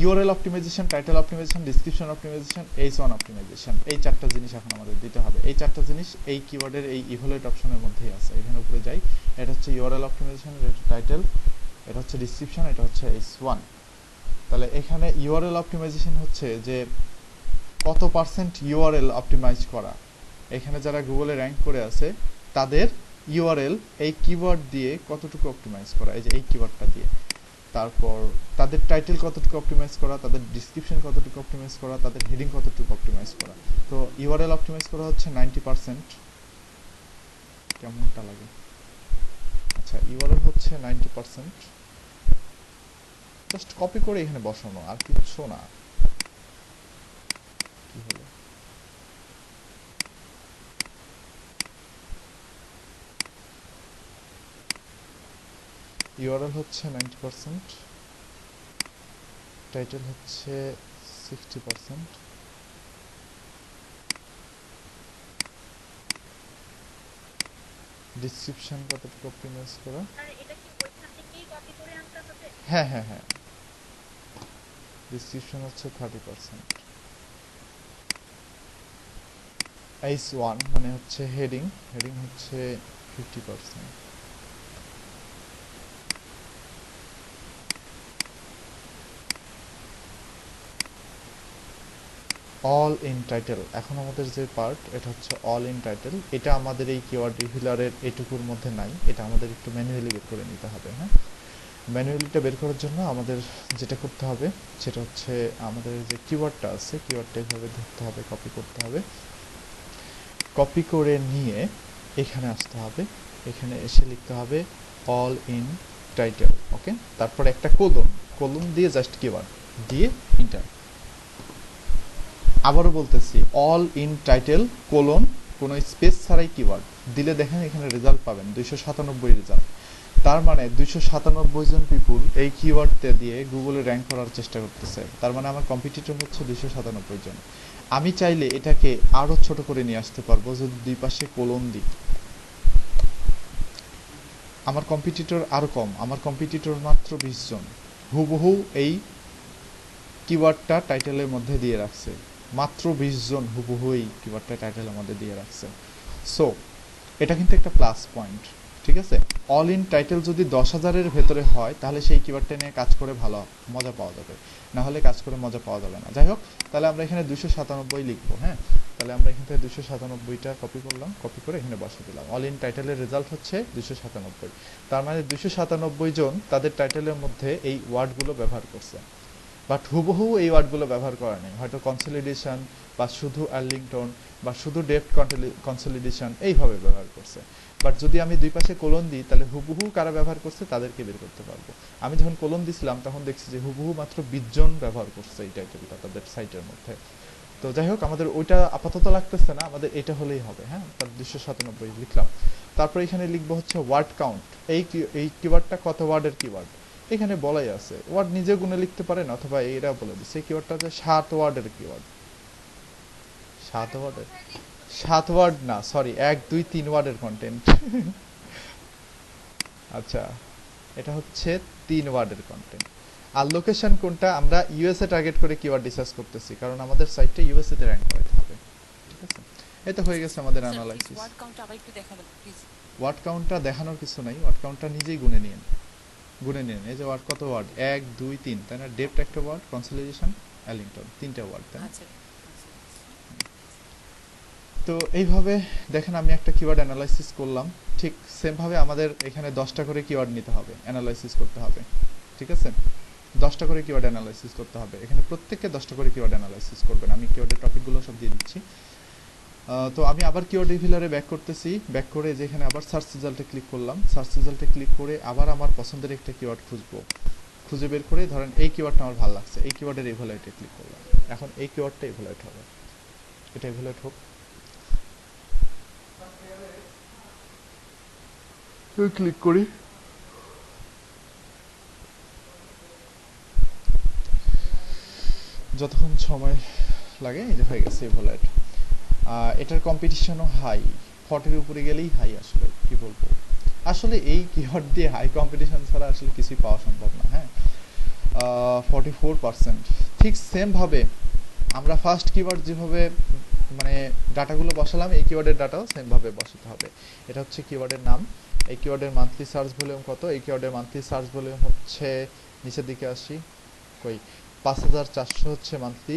URL optimisation, title optimisation, description optimisation, H1 optimisation, এই 4টা জিনিস এখন আমাদের দিতে হবে। এই 4টা জিনিস এই কিওয়ার্ডের এই ইভালুয়েট অপশনের মধ্যেই আছে। এখানে উপরে যাই, এটা হচ্ছে ইউআরএল অপটিমাইজেশন, এটা হচ্ছে টাইটেল, এটা হচ্ছে ডেসক্রিপশন, এটা হচ্ছে H1। তাহলে এখানে ইউআরএল অপটিমাইজেশন হচ্ছে যে কত % ইউআরএল অপটিমাইজ করা, এখানে যারা গুগলে র্যাঙ্ক করে আছে তাদের ইউআরএল এই কিওয়ার্ড দিয়ে কতটুকু অপটিমাইজ করা, এই যে এই কিওয়ার্ডটা দিয়ে, তারপর তাদের টাইটেল কতটুকু অপটিমাইজ করা, তাদের ডিসক্রিপশন কতটুকু অপটিমাইজ করা, তাদের হেডিং কতটুকু অপটিমাইজ করা। তো ইউআরএল অপটিমাইজ করা হচ্ছে 90%। কেমনটা লাগে? আচ্ছা, ইউআরএল হচ্ছে 90%। জাস্ট কপি করে এখানে বসানো, আর কিচ্ছু না। কি হলো? ইউআরএল হচ্ছে 90%, টাইটেল হচ্ছে 60%, ডিসক্রিপশন কতটুকু অপটিমাইজ করা। হ্যাঁ হ্যাঁ হ্যাঁ, ডিসক্রিপশন হচ্ছে 30%। H1 মানে হচ্ছে হেডিং, হেডিং হচ্ছে 50%। অল ইন টাইটেল, এখন আমাদের যে পার্ট এটা হচ্ছে অল ইন টাইটেল, এটা আমাদের এই কিওয়ার্ড রিভিলারের এটুকুর মধ্যে নাই, এটা আমাদের একটু ম্যানুয়ালি বের করে নিতে হবে। হ্যাঁ, ম্যানুয়ালিটা বের করার জন্য আমাদের যেটা করতে হবে সেটা হচ্ছে আমাদের যে কিওয়ার্ডটা আছে, কিওয়ার্ডটা এভাবে ধরতে হবে, কপি করতে হবে, কপি করে নিয়ে এখানে আসতে হবে, এখানে এসে লিখতে হবে অল ইন টাইটেল। ওকে, তারপর একটা কোলন, কোলন দিয়ে জাস্ট কিওয়ার্ড দিয়ে ইন্টার। আবারও বলতেছি, অল ইন টাইটেল কোলন, কোনো স্পেস ছাড়াই কিওয়ার্ড দিলে দেখেন এখানে রেজাল্ট পাবেন 297 রেজাল্ট। তার মানে 297 জন পিপুল এই কিওয়ার্ডটা দিয়ে গুগলে র্যাঙ্ক করার চেষ্টা করতেছে। তার মানে আমার কম্পিটিটর হচ্ছে 297 জন। আমি চাইলে এটাকে আরও ছোট করে নিয়ে আসতে পারবো যদি দুই পাশে কোলন দিই। আমার কম্পিটিটর আরও কম, আমার কম্পিটিটর মাত্র 20 জন হুবহু এই কিওয়ার্ডটা টাইটেলের মধ্যে দিয়ে রাখছে, মাত্র 20 জন হুবহু এই কিওয়ার্ডটা টাইটেলের মধ্যে দিয়ে রাখছে। সো এটা কিন্তু একটা প্লাস পয়েন্ট, ঠিক আছে। অল ইন টাইটেল যদি 10,000-এর ভেতরে হয় তাহলে সেই কিওয়ার্ডটা নিয়ে কাজ করে ভালো মজা পাওয়া যাবে, না হলে কাজ করে মজা পাওয়া যাবে না। যাই হোক, তাহলে আমরা এখানে 297 লিখবো। হ্যাঁ, তাহলে আমরা এখান থেকে 297টা কপি করলাম, কপি করে এখানে বসিয়ে দিলাম। অল ইন টাইটেলের রেজাল্ট হচ্ছে 297। তার মানে 297 জন তাদের টাইটেলের মধ্যে এই ওয়ার্ডগুলো ব্যবহার করছে, বাট হুবহু এই ওয়ার্ডগুলো ব্যবহার করা নেই, হয়তো কনসলিডেশন বা শুধু আর্লিংটন বা শুধু ডেপ্থ কনসলিডেশন এইভাবে ব্যবহার করছে। বাট যদি আমি দুই পাশে কোলন দিই তাহলে হুবহু কারা ব্যবহার করছে তাদেরকে বের করতে পারবো। আমি যখন কোলন দিছিলাম তখন দেখছি যে হুবহু মাত্র 20 জন ব্যবহার করছে এই টাইটেলটা তাদের সাইটের মধ্যে। তো যাই হোক, আমাদের ওইটা আপাতত লাগতেছে না, আমাদের এটা হলেই হবে। হ্যাঁ, তার 297 লিখলাম। তারপর এখানে লিখবো হচ্ছে ওয়ার্ড কাউন্ট। এই কিওয়ার্ডটা কত ওয়ার্ডের কিওয়ার্ড এখানে বলাই আছে, ওয়ার্ড নিজে গুণে লিখতে পারেন অথবা এরা বলে দিচ্ছে। এই কিওয়ার্ডটা হচ্ছে 7 ওয়ার্ডের কিওয়ার্ড। 7 ওয়ার্ডের, 7 ওয়ার্ড না, সরি, 1 2 3 ওয়ার্ডের কন্টেন্ট। আচ্ছা, এটা হচ্ছে 3 ওয়ার্ডের কন্টেন্ট। আর লোকেশন কোনটা, আমরা ইউএসএ টার্গেট করে কিওয়ার্ড রিসার্চ করতেছি, কারণ আমাদের সাইটটা ইউএসএ তে র্যাঙ্ক করাতে হবে। ঠিক আছে, এই তো হয়ে গেছে আমাদের অ্যানালাইসিস। ওয়ার্ড কাউন্ট আবার একটু দেখাবেন প্লিজ। ওয়ার্ড কাউন্টটা দেখানোর কিছু নাই, ওয়ার্ড কাউন্টটা নিজেই গুনে নিন, গুনে নিন। এই যে ওয়ার্ড কত ওয়ার্ড, 1 2 3, তাই না? ডেপ্থ একটা ওয়ার্ড, কনসলিডেশন, অ্যালিংটন, 3টা ওয়ার্ড, তাই না? আচ্ছা, তো এইভাবে দেখেন আমি একটা কিওয়ার্ড অ্যানালাইসিস করলাম, ঠিক সেমভাবে আমাদের এখানে 10টা করে কিওয়ার্ড নিতে হবে, অ্যানালাইসিস করতে হবে। ঠিক আছে, 10টা করে কিওয়ার্ড অ্যানালাইসিস করতে হবে, এখানে প্রত্যেককে 10টা করে কিওয়ার্ড অ্যানালাইসিস করবেন। আমি কিওয়ার্ডের টপিকগুলো সব দিয়ে দিচ্ছি। তো আমি আবার কিওয়ার্ড রিভিলারে ব্যাক করতেছি, ব্যাক করে যেখানে আবার সার্চ রেজাল্টে ক্লিক করলাম, সার্চ রেজাল্টে ক্লিক করে আবার আমার পছন্দের একটা কিওয়ার্ড খুঁজবো, খুঁজে বের করে ধরেন এই কিওয়ার্ডটা আমার ভালো লাগছে, এই কিওয়ার্ডের ইভ্যালুয়েটে ক্লিক করলাম। এখন এই কিওয়ার্ডটা ইভ্যালুয়েট হবে, এটা ইভ্যালুয়েট হোক। ক্লিক করি, যতক্ষণ সময় লাগে এই যে হয়ে গেছে ইভ্যালুয়েট। এটার কম্পিটিশনও হাই, 40-এর উপরে গেলেই হাই। আসলে কি বলবো, আসলে এই কিওয়ার্ড দিয়ে হাই কম্পিটিশন ছাড়া আসলে কিছুই পাওয়া সম্ভব না। হ্যাঁ, 44%। ঠিক সেমভাবে আমরা ফার্স্ট কিওয়ার্ড যেভাবে মানে ডাটাগুলো বসালাম, এই কিওয়ার্ডের ডাটাও সেমভাবে বসাতে হবে। এটা হচ্ছে কিওয়ার্ডের নাম, এই কিওয়ার্ডের মান্থলি সার্চ ভলিউম কত, এই কিওয়ার্ডের মান্থলি সার্চ ভলিউম হচ্ছে, নিচের দিকে আসি, কই 5400 হচ্ছে মান্থলি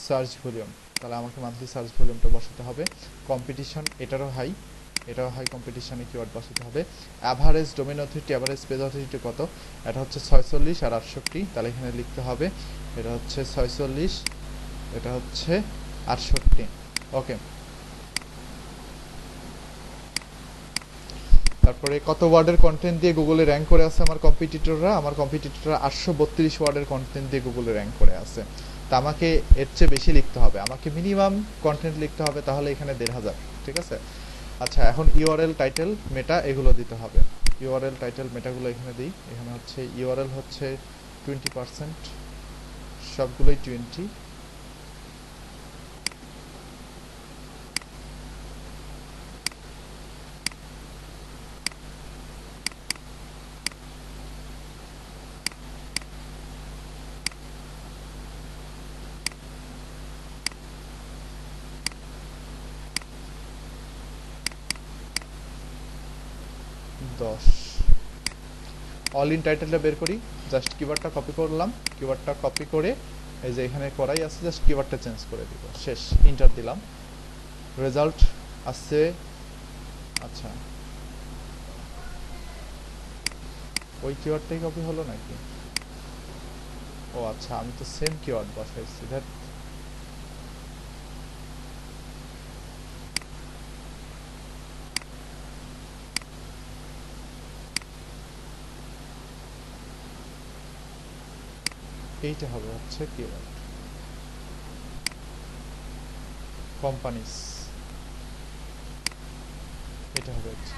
সার্চ ভলিউম, তাহলে আমাকে মান্থলি সার্চ ভলিউমটা বসাতে হবে। কম্পিটিশন এটারও হাই, এটাও হাই কম্পিটিশনে কিওয়ার্ড বসাতে হবে। Average domain authority, average page authority কত? এটা হচ্ছে 46 আর 68, তাহলে এখানে লিখতে হবে এটা হচ্ছে 46, এটা হচ্ছে 68। ওকে, তারপরে কত ওয়ার্ডের কন্টেন্ট দিয়ে গুগলে র্যাঙ্ক করে আছে আমার কম্পিটিটররা? আমার কম্পিটিটররা 832 ওয়ার্ডের কন্টেন্ট দিয়ে গুগলে র্যাঙ্ক করে আছে। তা আমাকে এর চেয়ে বেশি লিখতে হবে, আমাকে মিনিমাম কন্টেন্ট লিখতে হবে, তাহলে এখানে 1500। ঠিক আছে, আচ্ছা এখন ইউআরএল টাইটেল মেটা এগুলো দিতে হবে। ইউআরএল টাইটেল মেটাগুলো এখানে দিই। এখানে হচ্ছে ইউআরএল হচ্ছে 20%, সবগুলোই 20। অল ইন টাইটেলটা বের করি, জাস্ট কিওয়ার্ডটা কপি করলাম, কিওয়ার্ডটা কপি করে এই যে এখানে করাই আছে, জাস্ট কিওয়ার্ডটা চেঞ্জ করে দিব, শেষ, ইন্টার দিলাম, রেজাল্ট আসছে। আচ্ছা, ওই কিওয়ার্ডটাই কপি হলো নাকি? ও আচ্ছা, আমি তো সেম কিওয়ার্ড বসাইছি, দ্যাট এইটা হবে হচ্ছে কিওয়ার্ড কোম্পানিস, এটা হবে হচ্ছে।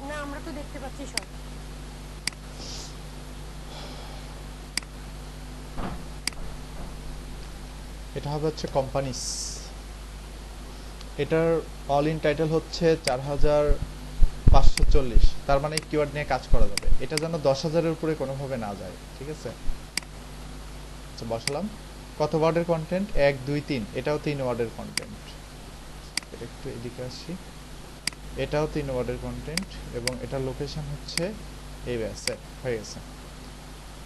না, আমরা তো দেখতে পাচ্ছি সব। এটা হবে হচ্ছে কোম্পানিস, এটার অল ইন টাইটেল হচ্ছে 4540, তার মানে কিওয়ার্ড নিয়ে কাজ করা যাবে, এটা যেন 10,000-এর উপরে কোনোভাবে না যায়। ঠিক আছে, আচ্ছা বসালাম। কত ওয়ার্ডের কন্টেন্ট? 1 2 3, এটাও 3 ওয়ার্ডের কন্টেন্ট। এটা একটু এদিকে আসি, এটাও 3 ওয়ার্ডের কন্টেন্ট এবং এটার লোকেশন হচ্ছে এই ব্যাসে হয়ে গেছে।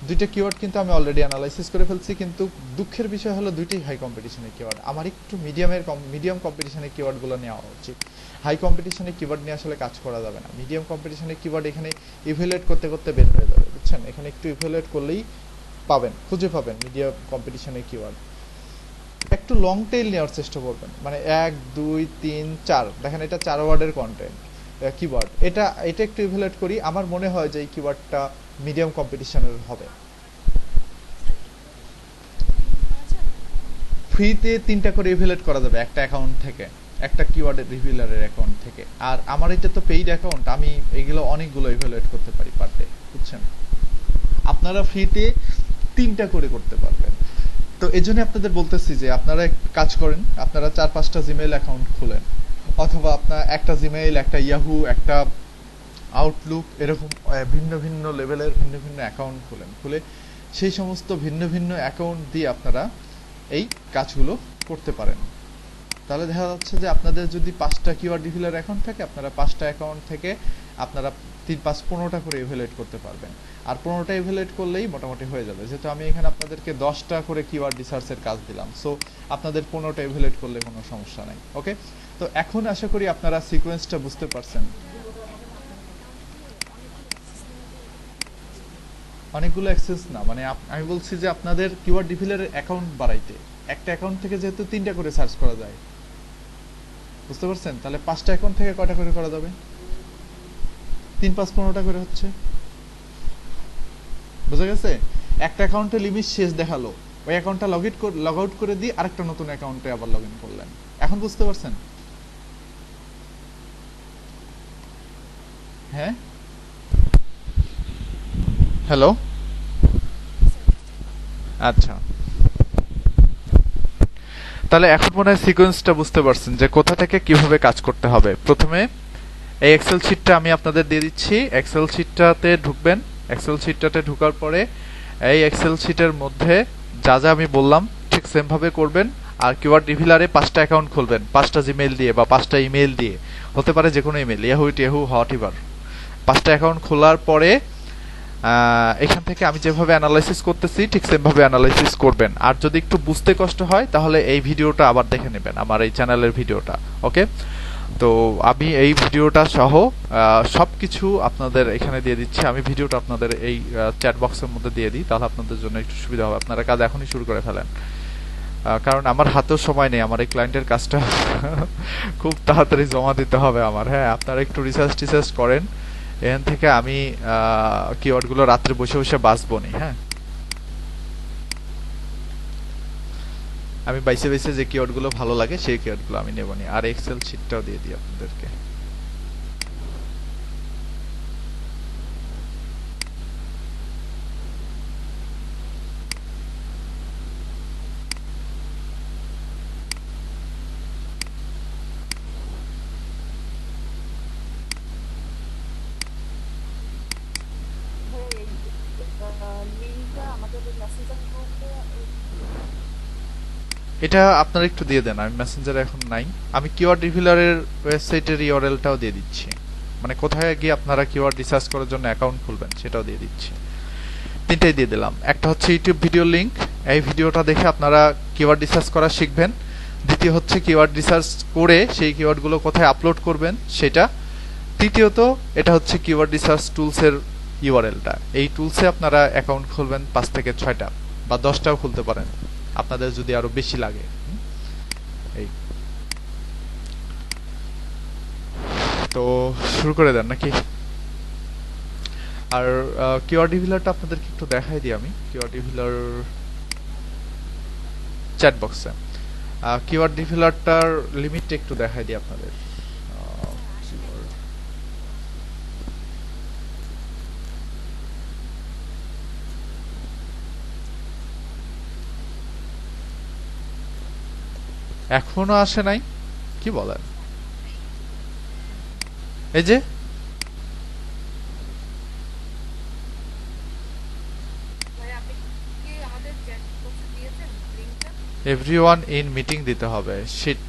দুইটা কিওয়ার্ড কিন্তু আমি অলরেডি অ্যানালাইসিস করে ফেলছি, কিন্তু দুঃখের বিষয় হলো দুইটাই হাই কম্পিটিশনের কিওয়ার্ড। আমার একটু মিডিয়াম কম্পিটিশনের কিওয়ার্ডগুলো নেওয়া উচিত। হাই কম্পিটিশনের কিওয়ার্ড নিয়ে আসলে কাজ করা যাবে না। মিডিয়াম কম্পিটিশনের কিওয়ার্ড এখানে ইভ্যালুয়েট করতে করতে বের হয়ে যাবে, বুঝছেন? এখানে একটু ইভ্যালুয়েট করলেই পাবেন, খুঁজে পাবেন মিডিয়াম কম্পিটিশনের কিওয়ার্ড। একটু লং টেইল নেওয়ার চেষ্টা করবেন, মানে 1 2 3 4, দেখেন এটা 4 ওয়ার্ডের কন্টেন্ট কিওয়ার্ড। এটা একটু ইভ্যালুয়েট করি, আমার মনে হয় যে এই কিওয়ার্ডটা মিডিয়াম কম্পিটিশনের হবে। ফ্রিতে 3টা করে ইভ্যালুয়েট করা যাবে একটা অ্যাকাউন্ট থেকে, একটা কিওয়ার্ডের রিভিলারের অ্যাকাউন্ট থেকে। আর আমার এটা তো পেইড অ্যাকাউন্ট, আমি এগুলো অনেকগুলো ইভ্যালুয়েট করতে পারি পার ডে, বুঝছেন? আপনারা ফ্রিতে 3টা করে করতে পারবেন। তো এই জন্য আপনাদের বলতেছি যে আপনারা কাজ করেন, আপনারা 4-5টা জিমেইল অ্যাকাউন্ট খুলেন, অথবা আপনার একটা জিমেইল, একটা ইয়াহু, একটা আউটলুক, এরকম ভিন্ন ভিন্ন লেভেলের ভিন্ন ভিন্ন অ্যাকাউন্ট খুলে সেই সমস্ত ভিন্ন ভিন্ন অ্যাকাউন্ট দিয়ে আপনারা এই কাজগুলো করতে পারেন। তাহলে দেখা যাচ্ছে যে আপনাদের যদি 5টা কিওয়ার্ড রিভিলার অ্যাকাউন্ট থাকে, আপনারা 5টা অ্যাকাউন্ট থেকে আপনারা 3 5 15টা করে ইভ্যালুয়েট করতে পারবেন। আর 15টা ইভ্যালুয়েট করলেই মোটামুটি হয়ে যাবে, যেহেতু আমি এখানে আপনাদেরকে 10টা করে কিওয়ার্ড রিসার্চের কাজ দিলাম, সো আপনাদের 15টা ইভ্যালুয়েট করলে কোনো সমস্যা নাই। ওকে, তো এখন আশা করি আপনারা সিকোয়েন্সটা বুঝতে পারছেন। অনেকগুলো অ্যাক্সেস না, মানে আমি বলছি যে আপনাদের কিওয়ার্ড রিভিলারের অ্যাকাউন্ট বাড়াইতে একটা অ্যাকাউন্ট থেকে যেহেতু 3টা করে সার্চ করা যায়, বুঝতে পারছেন? তাহলে 5টা অ্যাকাউন্ট থেকে কয়টা করে করা যাবে? 3 5 15টা করে হচ্ছে, বুঝা গেছে? একটা অ্যাকাউন্টে লিমিট শেষ দেখালো, ওই অ্যাকাউন্টটা লগ আউট করে দিয়ে আরেকটা নতুন অ্যাকাউন্টে আবার লগ ইন করলেন। এখন বুঝতে পারছেন? হ্যাঁ, হ্যালো, আচ্ছা, তাহলে এখন মনে হয় সিকোয়েন্সটা বুঝতে পারছেন যে কোথা থেকে কিভাবে কাজ করতে হবে। প্রথমে এই এক্সেল শিটটা আমি আপনাদের দিয়ে দিচ্ছি, এক্সেল শিটটাতে ঢুকবেন। এক্সেল শিটটাতে ঢোকার পরে এই এক্সেল শিটের মধ্যে যা যা আমি বললাম ঠিক সেম ভাবে করবেন। আর কিওয়ার্ড রিভিলারে 5টা অ্যাকাউন্ট খুলবেন, 5টা জিমেইল দিয়ে বা 5টা ইমেইল দিয়ে, হতে পারে যে কোনো ইমেইল, ইয়াহু টিয়াহু হোয়াট এভার। 5টা অ্যাকাউন্ট খোলার পরে এখান থেকে আমি যেভাবে অ্যানালাইসিস করতেছি ঠিক সেমভাবে অ্যানালাইসিস করবেন। আর যদি একটু বুঝতে কষ্ট হয় তাহলে এই ভিডিওটা আবার দেখে নেবেন, আমার এই চ্যানেলের ভিডিওটা। ওকে, তো আমি এই ভিডিওটা সহ সবকিছু আপনাদের এখানে দিয়ে দিচ্ছি। আমি ভিডিওটা আপনাদের এই চ্যাট বক্সের মধ্যে দিয়ে দিই, তাহলে আপনাদের জন্য একটু সুবিধা হবে, আপনারা কাজ এখনই শুরু করে ফেলেন। কারণ আমার হাতেও সময় নেই, আমার এই ক্লায়েন্টের কাজটা খুব তাড়াতাড়ি জমা দিতে হবে আমার। হ্যাঁ, আপনারা একটু রিসার্চ করেন, এখান থেকে আমি কিওয়ার্ডগুলো রাত্রে বসে বসে বাঁচবো নি। হ্যাঁ, আমি বাইসে বাইসে যে কিওয়ার্ডগুলো ভালো লাগে সেই কিওয়ার্ডগুলো আমি নেব নি। আর এক্সেল শিটটাও দিয়ে দিই আপনাদেরকে। এটা আপনারা একটু দিয়ে দেন, আমি মেসেঞ্জারে এখন নাই। আমি কিওয়ার্ড রিভিলারের ওয়েবসাইটের ইউআরএলটাও দিয়ে দিচ্ছি, মানে কোথায় গিয়ে আপনারা কিওয়ার্ড রিসার্চ করার জন্য অ্যাকাউন্ট খুলবেন সেটাও দিয়ে দিচ্ছি। তিনটাই দিয়ে দিলাম। একটা হচ্ছে ইউটিউব ভিডিও লিংক, এই ভিডিওটা দেখে আপনারা কিওয়ার্ড রিসার্চ করা শিখবেন। দ্বিতীয় হচ্ছে কিওয়ার্ড রিসার্চ করে সেই কিওয়ার্ডগুলো কোথায় আপলোড করবেন সেটা। তৃতীয়ত এটা হচ্ছে কিওয়ার্ড রিসার্চ টুলসের ইউআরএলটা। এই টুলসে আপনারা অ্যাকাউন্ট খুলবেন 5 থেকে 6টা বা 10টাও খুলতে পারেন আপনাদের যদি আরো বেশি লাগে। এই তো শুরু করে দেন নাকি? আর কিওয়ার্ড রিভিলারটা আপনাদেরকে একটু দেখাই দিই। আমি কিওয়ার্ড রিভিলার চ্যাট বক্সে কিওয়ার্ড রিভিলারটার লিমিটটা একটু দেখাই দিই আপনাদের। এখনো আসে নাই? কি বলেন? এই যে এভরিওয়ান ইন মিটিং দিতে হবে। শিট,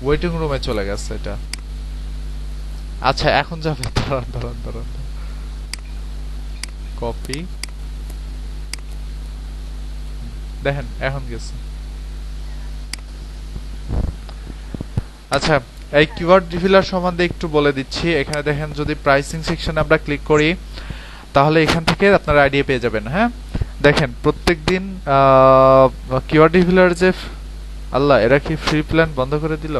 ওয়েটিং রুমে চলে গেছে এটা। আচ্ছা এখন যাবে, দাঁড়ান। কপি, দেখেন এখন গেছে। আচ্ছা, এই কিওয়ার্ড রিভিলার সম্বন্ধে একটু বলে দিচ্ছি। এখানে দেখেন, যদি প্রাইসিং সেকশনে আমরা ক্লিক করি তাহলে এখান থেকে আপনারা আইডিয়া পেয়ে যাবেন। হ্যাঁ, দেখেন প্রত্যেকদিন কিওয়ার্ড রিভিলার যে আল্লাহ, এরা কি ফ্রি প্ল্যান বন্ধ করে দিল?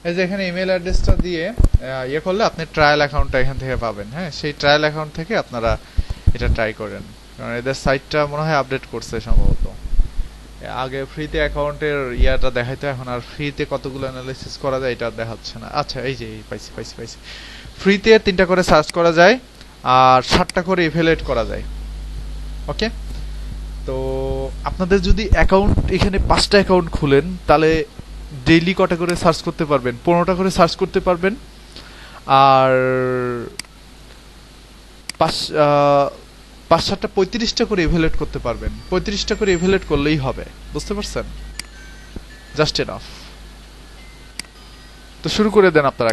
এই যে এখানে ইমেল অ্যাড্রেসটা দিয়ে ইয়ে করলে আপনি ট্রায়াল অ্যাকাউন্টটা এখান থেকে পাবেন। হ্যাঁ, সেই ট্রায়াল অ্যাকাউন্ট থেকে আপনারা এটা ট্রাই করেন, কারণ এদের সাইটটা মনে হয় আপডেট করছে সম্ভবত। আগে ফ্রিতে অ্যাকাউন্টের ইয়াটা দেখাইতো, এখন আর ফ্রিতে কতগুলো অ্যানালাইসিস করা যায় এটা দেখাচ্ছে না। আচ্ছা, এই যে পাইছি। ফ্রিতে 3টা করে সার্চ করা যায় আর 7টা করে ইভ্যালুয়েট করা যায়। ওকে, তো আপনাদের যদি অ্যাকাউন্ট এখানে 5টা অ্যাকাউন্ট খুলেন তাহলে ডেইলি কটা করে সার্চ করতে পারবেন? 15টা করে সার্চ করতে পারবেন। আর 5-7টা 35টা করে ইভ্যালুয়েট করতে পারবেন। 35টা করে ইভ্যালুয়েট করলেই হবে, বুঝতে পারছেন? Just enough. তো শুরু করে দেন আপনারা।